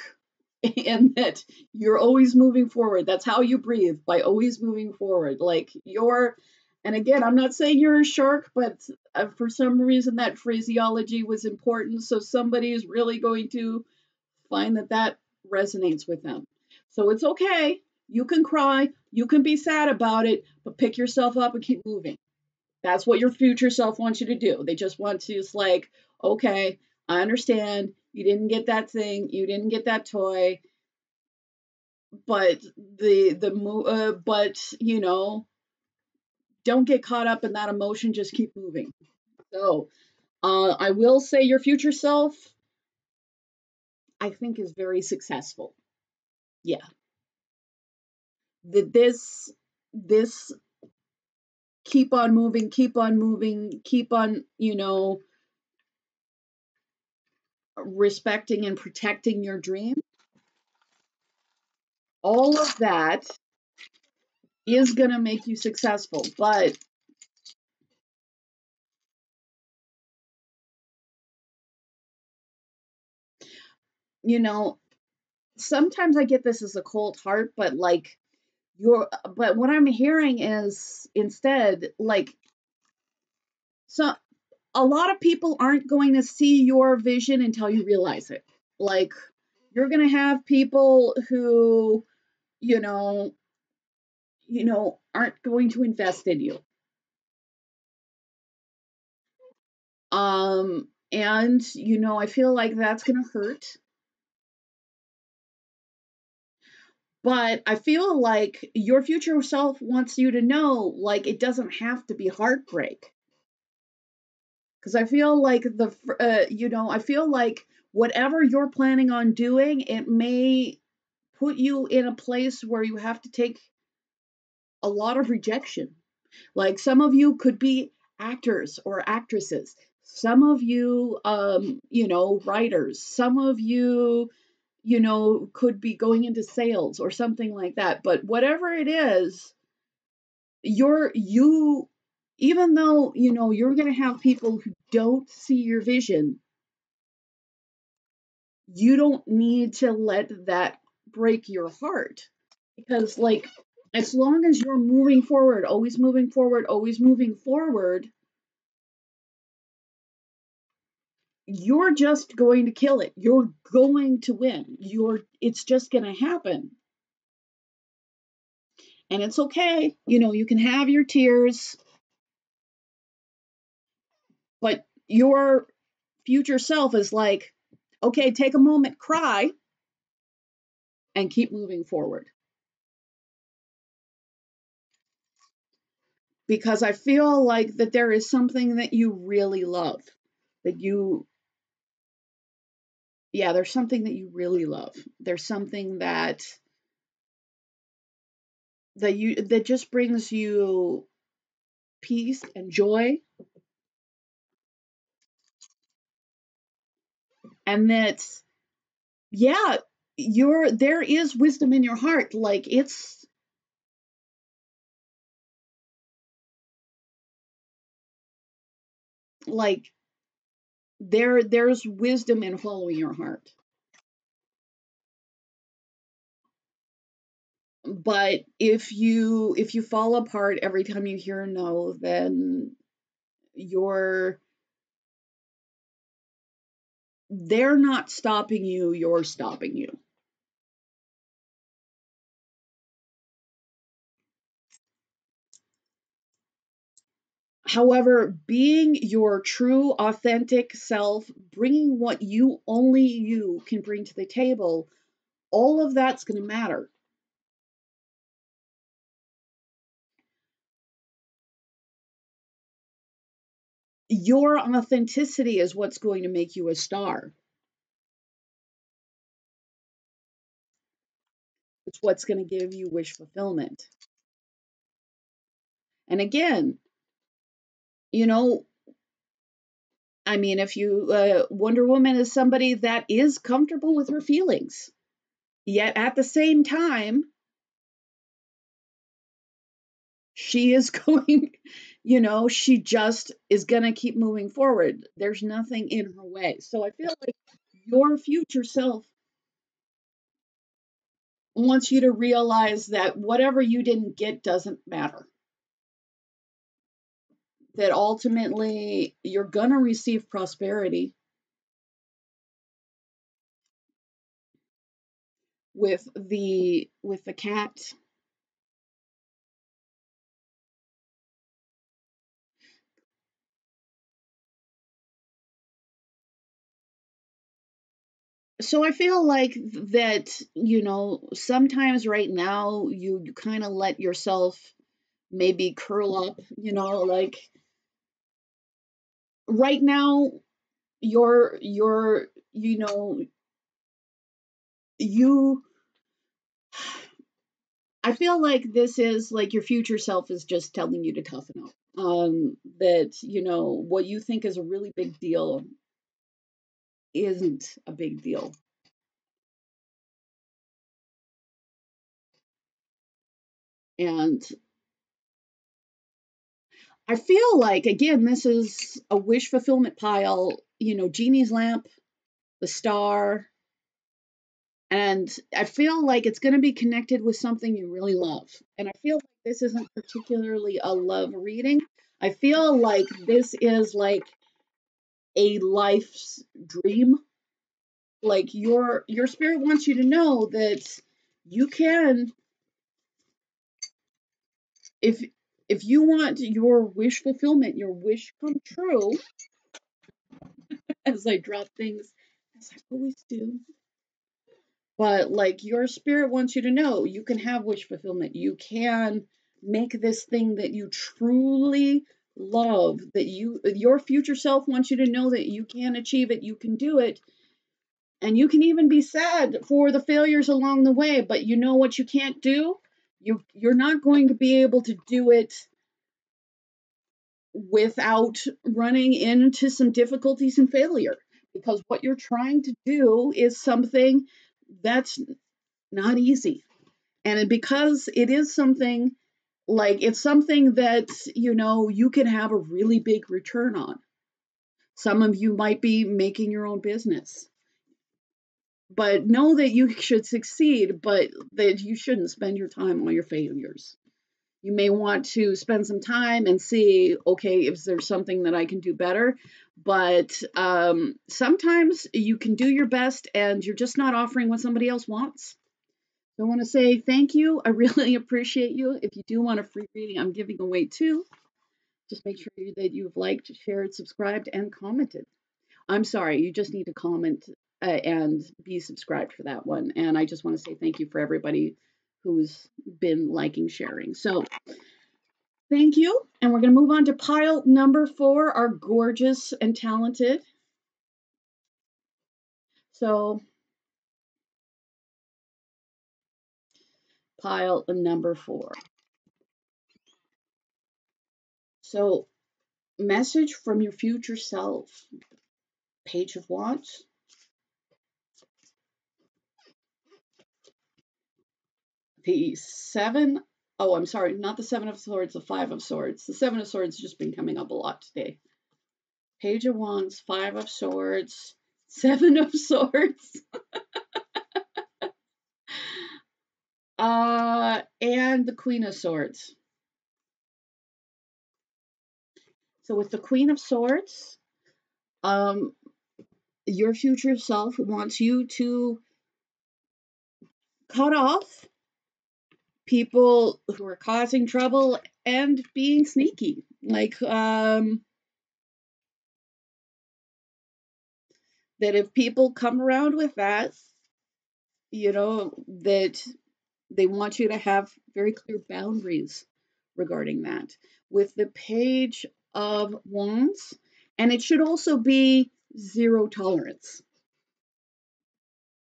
Speaker 1: and that you're always moving forward. That's how you breathe, by always moving forward. Like and again, I'm not saying you're a shark, but for some reason that phraseology was important, so somebody is really going to find that resonates with them. So it's okay. You can cry, you can be sad about it, but pick yourself up and keep moving. That's what your future self wants you to do. They just want to, it's like, okay, I understand. You didn't get that thing. You didn't get that toy. But but you know, don't get caught up in that emotion. Just keep moving. So, I will say your future self, I think, is very successful. Yeah. This keep on moving, keep on moving, keep on, you know, respecting and protecting your dream. All of that is going to make you successful. But, you know, sometimes I get this as a cold heart, but like, but what I'm hearing is instead, like, so a lot of people aren't going to see your vision until you realize it. Like, you're going to have people who, you know, aren't going to invest in you. And, you know, I feel like that's going to hurt. But I feel like your future self wants you to know, like, it doesn't have to be heartbreak. Because I feel like I feel like whatever you're planning on doing, it may put you in a place where you have to take a lot of rejection. Like some of you could be actors or actresses. Some of you, writers. Some of you, could be going into sales or something like that. But whatever it is, you, even though, you're going to have people who don't see your vision, you don't need to let that break your heart. Because, like, as long as you're moving forward, always moving forward, always moving forward, you're just going to kill it. You're going to win. It's just going to happen. And it's okay. You can have your tears, but your future self is like, okay, take a moment, cry, and keep moving forward. Because I feel like that there is something that you really love. There's something that you really love. There's something that just brings you peace and joy, and that's, yeah, there is wisdom in your heart. Like, it's like there's wisdom in following your heart. But if you fall apart every time you hear no, then you're they're not stopping you, you're stopping you. However, being your true, authentic self, bringing what only you can bring to the table, all of that's going to matter. Your authenticity is what's going to make you a star. It's what's going to give you wish fulfillment. And again, I mean, if Wonder Woman is somebody that is comfortable with her feelings, yet at the same time, she is going, she just is going to keep moving forward. There's nothing in her way. So I feel like your future self wants you to realize that whatever you didn't get doesn't matter. That ultimately you're going to receive prosperity with the cat. So I feel like that, sometimes right now you kind of let yourself maybe curl up, like right now you're you I feel like this is like your future self is just telling you to toughen up. That, what you think is a really big deal isn't a big deal. And I feel like, again, this is a wish fulfillment pile, Genie's lamp, the star, and I feel like it's going to be connected with something you really love. And I feel like this isn't particularly a love reading. I feel like this is like a life's dream. Like your spirit wants you to know that you can, if you want your wish fulfillment, your wish come true, as I drop things as I always do. But like your spirit wants you to know, you can have wish fulfillment. You can make this thing that you truly love, that your future self wants you to know that you can achieve it, you can do it. And you can even be sad for the failures along the way, but you know what you can't do? You're not going to be able to do it without running into some difficulties and failure, because what you're trying to do is something that's not easy. And because it is something, like, it's something that, you can have a really big return on. Some of you might be making your own business, but know that you should succeed, but that you shouldn't spend your time on your failures. You may want to spend some time and see, okay, if there's something that I can do better. But sometimes you can do your best and you're just not offering what somebody else wants. So I want to say thank you. I really appreciate you. If you do want a free reading, I'm giving away 2. Just make sure that you've liked, shared, subscribed, and commented. I'm sorry, you just need to comment and be subscribed for that one. And I just want to say thank you for everybody who's been liking, sharing. So thank you. And we're going to move on to pile number 4, our gorgeous and talented. So pile number 4. So message from your future self. Page of Wands. The 7. Oh, I'm sorry, not the 7 of Swords, the 5 of Swords. The 7 of Swords has just been coming up a lot today. Page of Wands, 5 of Swords, 7 of Swords. And the Queen of Swords. So with the Queen of Swords, your future self wants you to cut off people who are causing trouble and being sneaky. Like, that if people come around with that, that they want you to have very clear boundaries regarding that. With the Page of Wands, and it should also be 0 tolerance.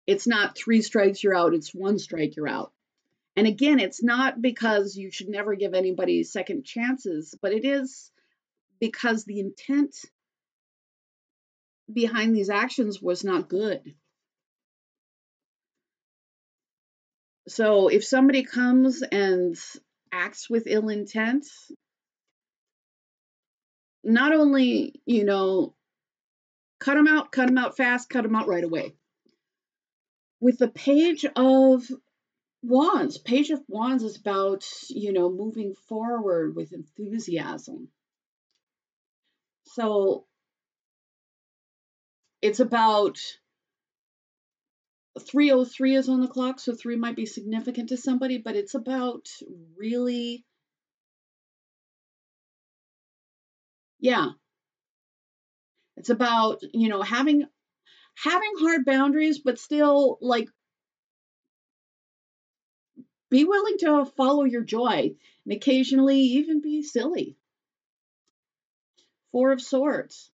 Speaker 1: It's not 3 strikes, you're out. It's 1 strike, you're out. And again, it's not because you should never give anybody second chances, but it is because the intent behind these actions was not good. So if somebody comes and acts with ill intent, not only, cut them out fast, cut them out right away. With the Page of Wands is about, moving forward with enthusiasm. So it's about 3:03 is on the clock, so 3 might be significant to somebody, but it's about really, it's about, having hard boundaries, but still, like, be willing to follow your joy and occasionally even be silly. 4 of Swords.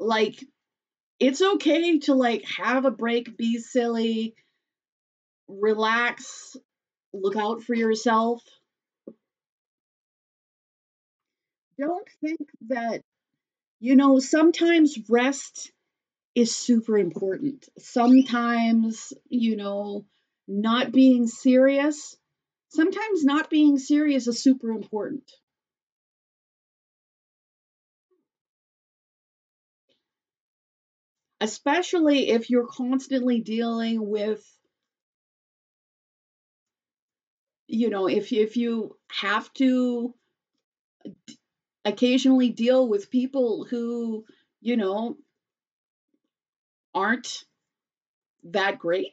Speaker 1: Like, it's okay to, like, have a break, be silly, relax, look out for yourself. Don't think that, sometimes rest is super important. Sometimes, not being serious, sometimes not being serious is super important. Especially if you're constantly dealing with, if you have to occasionally deal with people who, aren't that great.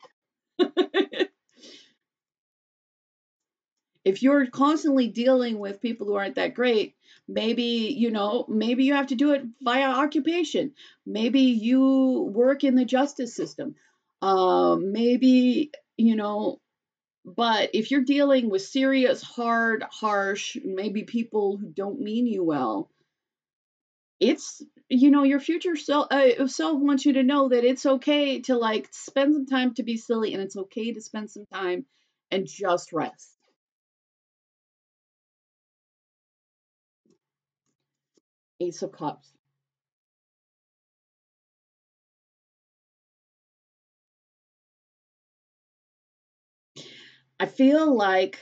Speaker 1: If you're constantly dealing with people who aren't that great, maybe, maybe you have to do it via occupation. Maybe you work in the justice system. Maybe, but if you're dealing with serious, hard, harsh, maybe people who don't mean you well, it's, your future self wants you to know that it's okay to like spend some time to be silly, and it's okay to spend some time and just rest. Ace of Cups. I feel like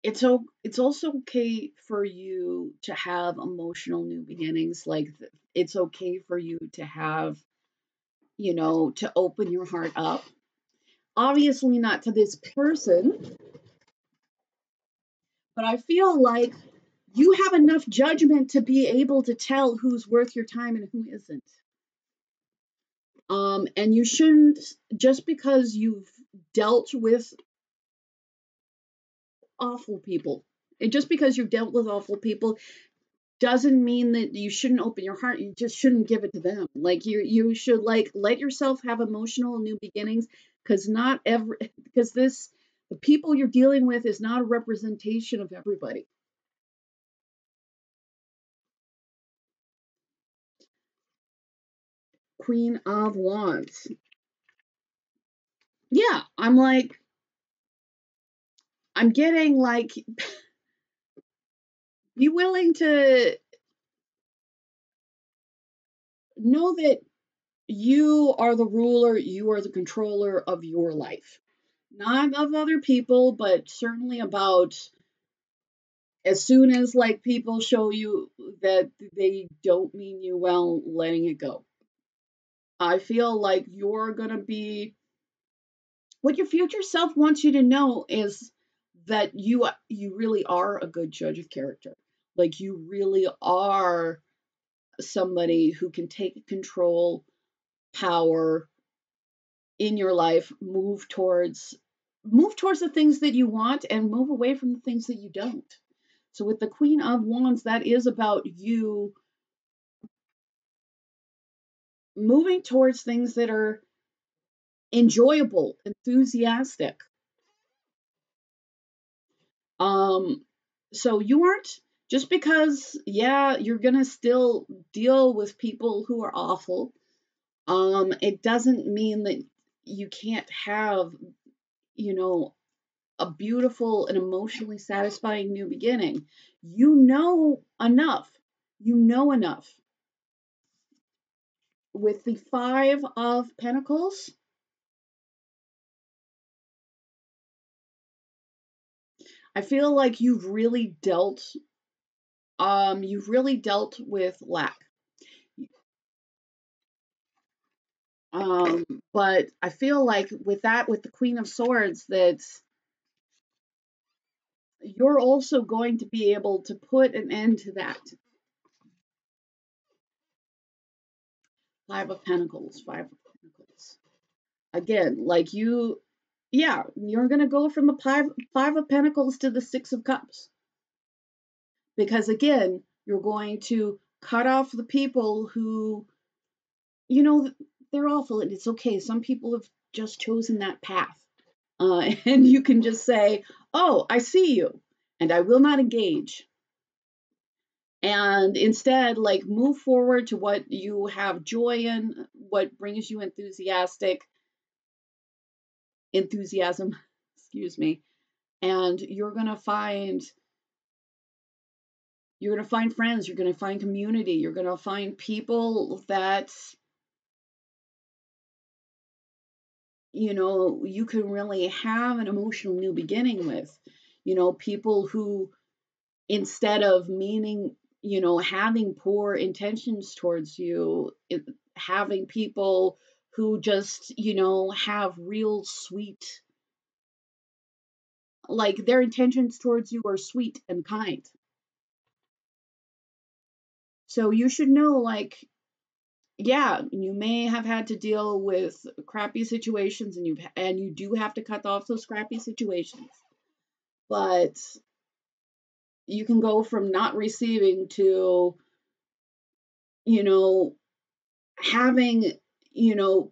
Speaker 1: it's also okay for you to have emotional new beginnings. Like it's okay for you to have, to open your heart up. Obviously not to this person, but I feel like you have enough judgment to be able to tell who's worth your time and who isn't. And you shouldn't, just because you've dealt with awful people, and just because you've dealt with awful people doesn't mean that you shouldn't open your heart. You just shouldn't give it to them. Like you should like let yourself have emotional new beginnings, because the people you're dealing with is not a representation of everybody. Queen of Wands. Yeah, I'm getting like, be willing to know that you are the ruler, you are the controller of your life. Not of other people, but certainly about, as soon as like people show you that they don't mean you well, letting it go. I feel like you're going to be, what your future self wants you to know is that you really are a good judge of character. Like you really are somebody who can take control, power in your life, move towards the things that you want and move away from the things that you don't. So with the Queen of Wands, that is about you moving towards things that are enjoyable, enthusiastic. Um, so you aren't, just because, yeah, you're gonna still deal with people who are awful. It doesn't mean that you can't have, you know, a beautiful and emotionally satisfying new beginning. You know enough. You know enough. With the Five of Pentacles, I feel like you've really dealt with lack. Um, but I feel like with that, with the Queen of Swords, that you're also going to be able to put an end to that. Five of Pentacles, Five of Pentacles. Again, like yeah, you're going to go from the five of Pentacles to the Six of Cups. Because again, you're going to cut off the people who, you know, they're awful, and it's okay. Some people have just chosen that path. And you can just say, oh, I see you, and I will not engage. And instead, like, move forward to what you have joy in, what brings you enthusiasm, excuse me. And you're going to find friends, you're going to find community, you're going to find people that, you can really have an emotional new beginning with. People who, instead of having poor intentions towards you, having people who just, have real sweet, like their intentions towards you are sweet and kind. So you should know, like, yeah, you may have had to deal with crappy situations, and you do have to cut off those crappy situations. But you can go from not receiving to, you know, having,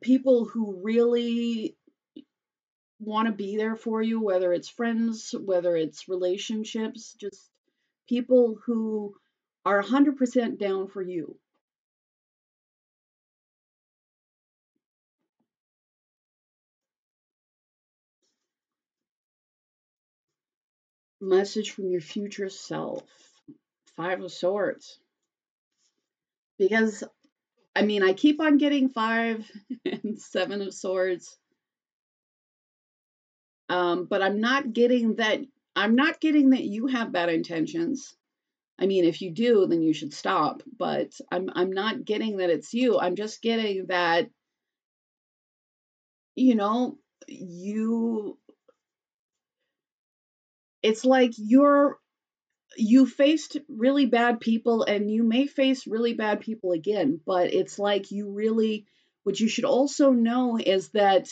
Speaker 1: people who really want to be there for you, whether it's friends, whether it's relationships, just people who are 100% down for you. Message from your future self. Five of Swords. Because, I mean, I keep on getting 5 and 7 of Swords. But I'm not getting that. I'm not getting that you have bad intentions. I mean, if you do, then you should stop. But I'm not getting that it's you. I'm just getting that, you know, you. It's like you faced really bad people, and you may face really bad people again. But it's like you really. What you should also know is that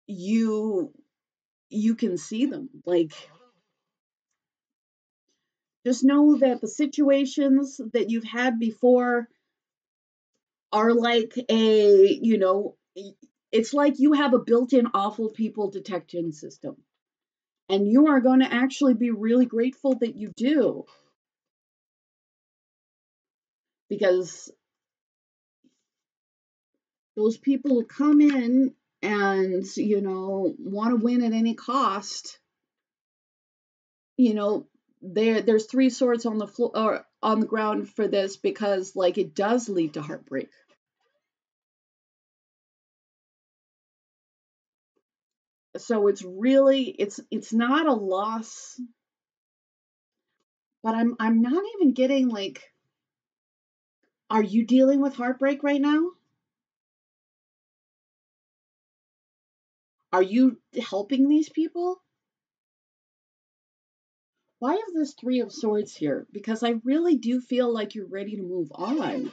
Speaker 1: you can see them. Like, just know that the situations that you've had before are like it's like you have a built-in awful people detection system. And you are going to actually be really grateful that you do. Because those people who come in and, want to win at any cost, there's 3 swords on the floor or on the ground for this, because like it does lead to heartbreak. So it's really it's not a loss, but I'm not even getting like, are you dealing with heartbreak right now? Are you helping these people? Why have this 3 of Swords here? Because I really do feel like you're ready to move on.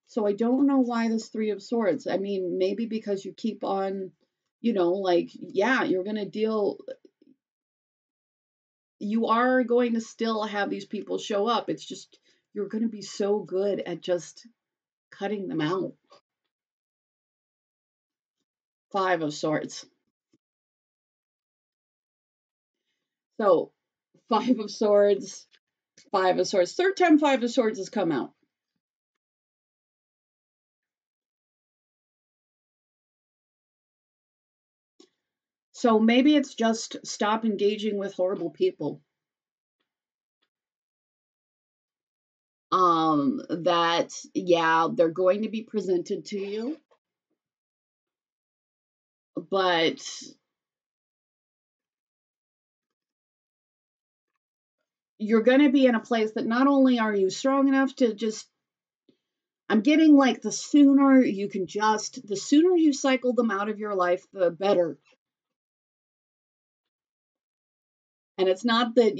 Speaker 1: So I don't know why this 3 of Swords. I mean, maybe because you keep on, like, yeah, you're going to deal, you are going to still have these people show up. It's just, you're going to be so good at just cutting them out. 5 of Swords. So, 5 of Swords, 5 of Swords. Third time 5 of Swords has come out. So maybe it's just stop engaging with horrible people. That, yeah, they're going to be presented to you, but you're going to be in a place that not only are you strong enough to just, I'm getting like the sooner you cycle them out of your life, the better. And it's not that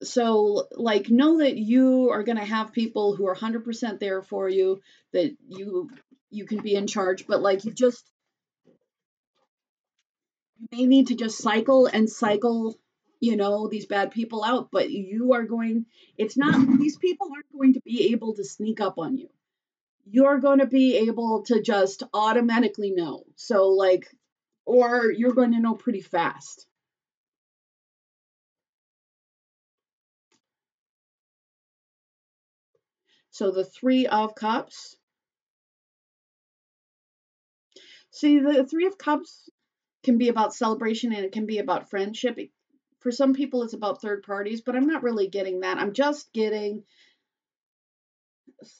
Speaker 1: so like, know that you are going to have people who are 100% there for you, that you can be in charge, but like you may need to just cycle these bad people out. But it's not, these people aren't going to be able to sneak up on you. You're going to be able to just automatically know. So like, or you're going to know pretty fast. So the 3 of Cups. See, the 3 of Cups can be about celebration, and it can be about friendship. For some people, it's about third parties, but I'm not really getting that. I'm just getting,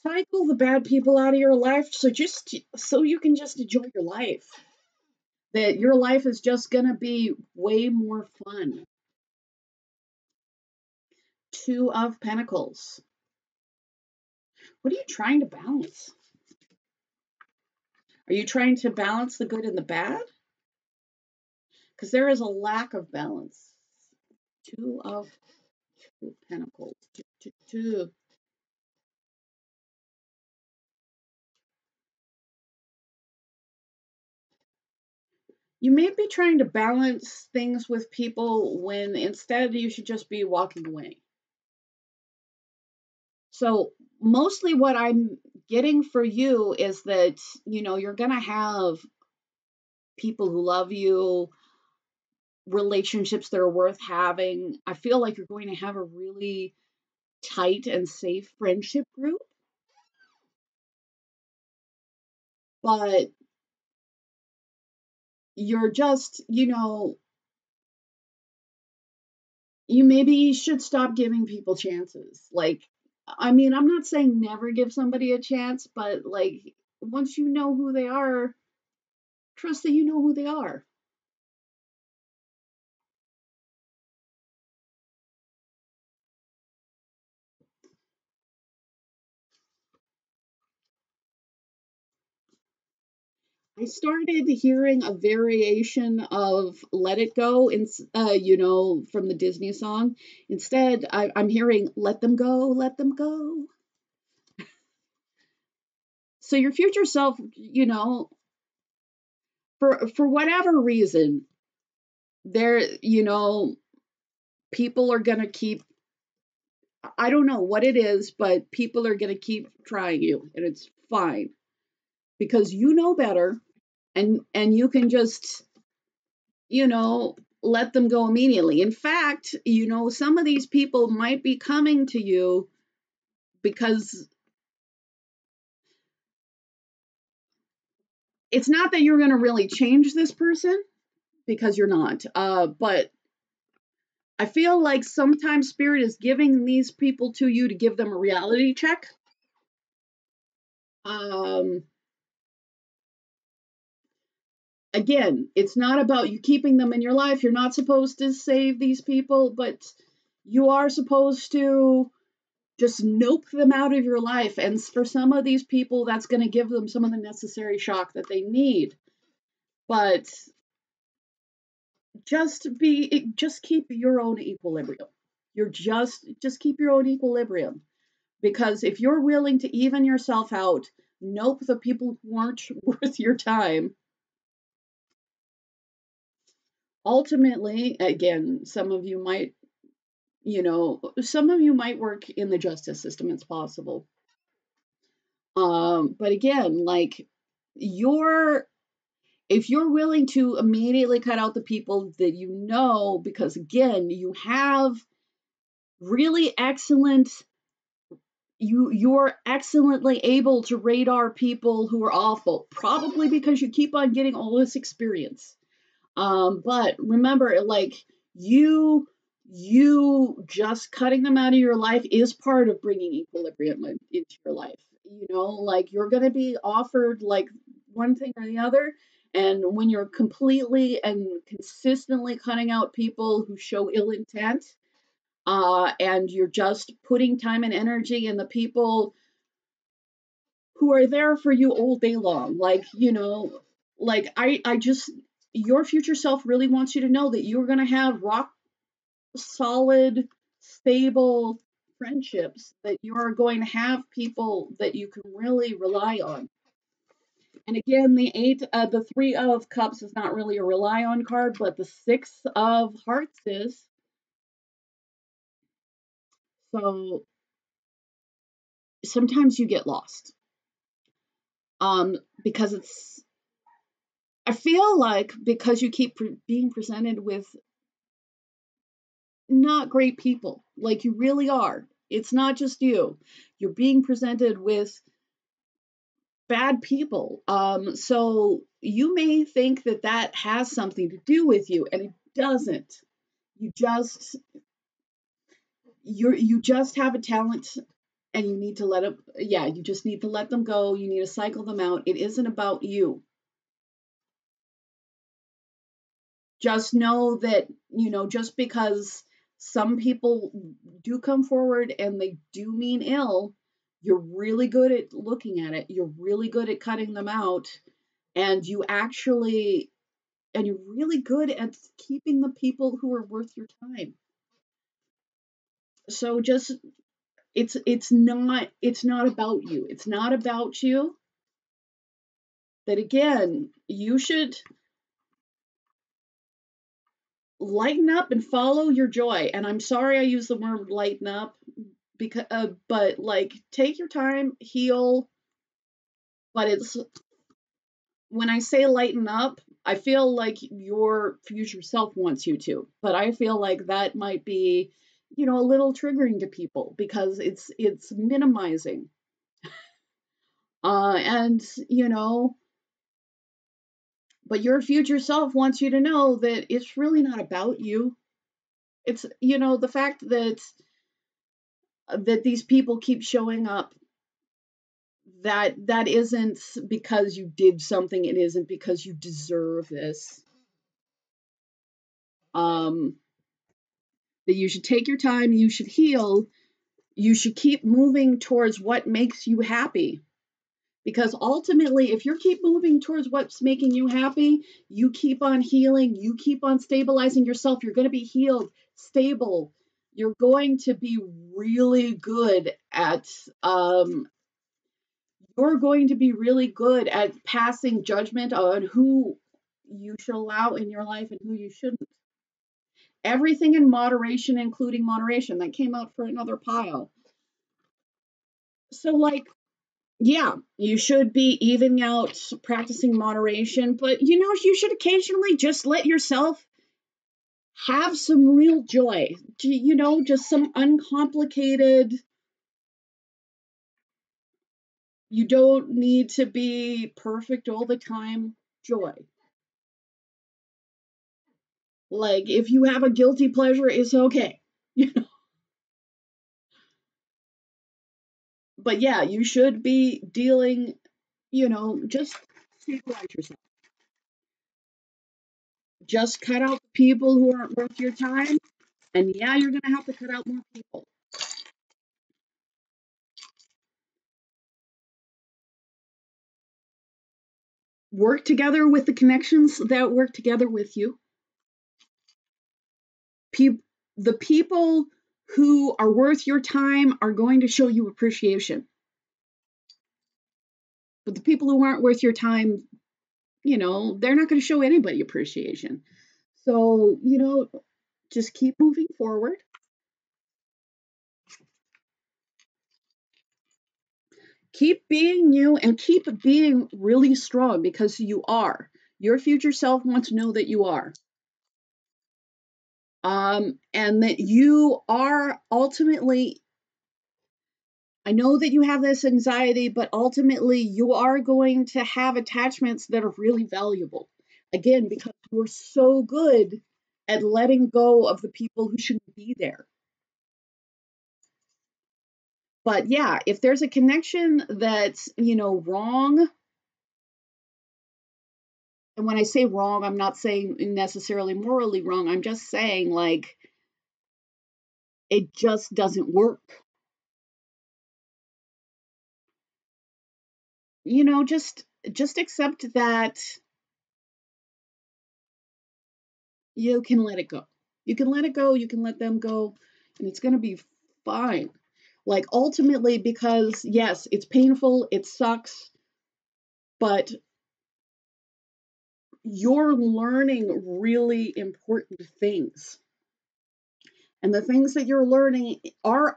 Speaker 1: cycle the bad people out of your life, so you can just enjoy your life. That your life is just going to be way more fun. 2 of Pentacles. What are you trying to balance? Are you trying to balance the good and the bad? Because there is a lack of balance. 2 of Pentacles. to you may be trying to balance things with people when instead you should just be walking away. So mostly what I'm getting for you is that, you're going to have people who love you, relationships that are worth having. I feel like you're going to have a really tight and safe friendship group, but you're just, you maybe should stop giving people chances. Like, I mean, I'm not saying never give somebody a chance, but like, once you know who they are, trust that you know who they are. I started hearing a variation of Let It Go, from the Disney song. Instead, I'm hearing Let Them Go, Let Them Go. So your future self, for whatever reason, there, people are going to keep, I don't know what it is, but people are going to keep trying you, and it's fine because you know better, and you can just, let them go immediately. In fact, some of these people might be coming to you because it's not that you're going to really change this person, because you're not. But I feel like sometimes spirit is giving these people to you to give them a reality check. Um, Again, it's not about you keeping them in your life. You're not supposed to save these people, but you are supposed to just nope them out of your life. And for some of these people, that's going to give them some of the necessary shock that they need. But just keep your own equilibrium. You're just keep your own equilibrium, because if you're willing to even yourself out, nope the people who aren't worth your time. Ultimately, again, some of you might work in the justice system. It's possible. But again, like, you're if you're willing to immediately cut out the people that because again, you have really excellent, you're excellently able to radar people who are awful, probably because you keep on getting all this experience. But remember, like, you just cutting them out of your life is part of bringing equilibrium into your life. Like, you're going to be offered like one thing or the other. And when you're completely and consistently cutting out people who show ill intent, and you're just putting time and energy in the people who are there for you all day long, like, like, I just, your future self really wants you to know that you're going to have rock solid, stable friendships, that you are going to have people that you can really rely on. And again, the 3 of Cups is not really a rely on card, but the 6 of Hearts is. So sometimes you get lost. Because I feel like because you keep being presented with not great people, like, you really are. It's not just you. You're being presented with bad people. So you may think that that has something to do with you, and it doesn't. You just you just have a talent, and you need to let them. Yeah, you just need to let them go. You need to cycle them out. It isn't about you. Just know that, just because some people do come forward and they do mean ill, you're really good at looking at it. You're really good at cutting them out. And you're really good at keeping the people who are worth your time. So just it's not about you. It's not about you. That again, you should lighten up and follow your joy. And I'm sorry I use the word lighten up because but like take your time, heal, but it's when I say lighten up, I feel like your future self wants you to, but I feel like that might be, a little triggering to people because it's minimizing. And but your future self wants you to know that it's really not about you. It's the fact that these people keep showing up, that isn't because you did something, it isn't because you deserve this. That you should take your time, you should heal, you should keep moving towards what makes you happy. Because ultimately, if you keep moving towards what's making you happy, you keep on healing, you keep on stabilizing yourself, you're going to be healed, stable. You're going to be really good at passing judgment on who you should allow in your life and who you shouldn't. Everything in moderation, including moderation. That came out for another pile. So, like, yeah, you should be evening out, practicing moderation, but you should occasionally just let yourself have some real joy. Just some uncomplicated, you don't need to be perfect all the time joy. Like, if you have a guilty pleasure, it's okay. But yeah, you should be dealing, just stabilize yourself. Just cut out the people who aren't worth your time. And yeah, you're going to have to cut out more people. Work together with the connections that work together with you. The people who are worth your time are going to show you appreciation. But the people who aren't worth your time, they're not going to show anybody appreciation. So, just keep moving forward. Keep being you and keep being really strong because you are. Your future self wants to know that you are. And that you are ultimately, I know that you have this anxiety, but ultimately you are going to have attachments that are really valuable. Again, because you're so good at letting go of the people who shouldn't be there. But yeah, if there's a connection that's, wrong, and when I say wrong, I'm not saying necessarily morally wrong, I'm just saying like it just doesn't work. Just accept that you can let it go. You can let it go, you can let them go, and it's going to be fine. Like ultimately, because yes, it's painful, it sucks, but you're learning really important things. And the things that you're learning are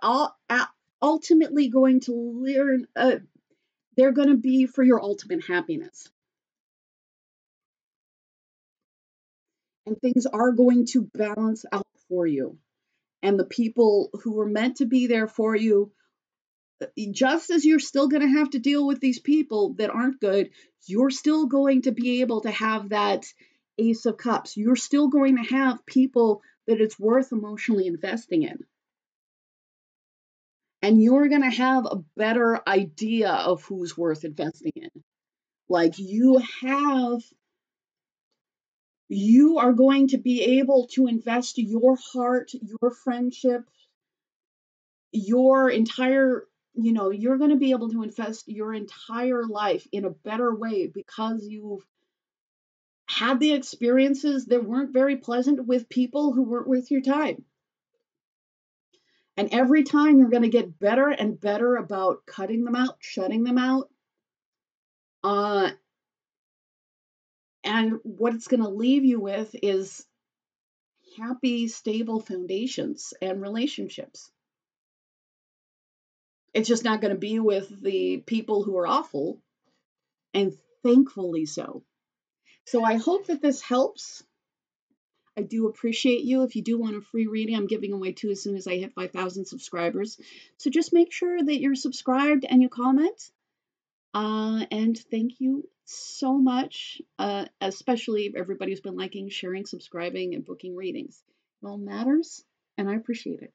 Speaker 1: ultimately going to learn, they're going to be for your ultimate happiness. And things are going to balance out for you. And the people who were meant to be there for you, just as you're still going to have to deal with these people that aren't good, you're still going to be able to have that Ace of Cups. You're still going to have people that it's worth emotionally investing in. And you're going to have a better idea of who's worth investing in. Like you are going to be able to invest your heart, your friendship, your entire, you're going to be able to invest your entire life in a better way because you've had the experiences that weren't very pleasant with people who weren't worth your time. And every time you're going to get better and better about cutting them out, shutting them out. And what it's going to leave you with is happy, stable foundations and relationships. It's just not going to be with the people who are awful, and thankfully so. So I hope that this helps. I do appreciate you. If you do want a free reading, I'm giving away 2 as soon as I hit 5,000 subscribers. So just make sure that you're subscribed and you comment. And thank you so much, especially everybody who's been liking, sharing, subscribing, and booking readings. It all matters, and I appreciate it.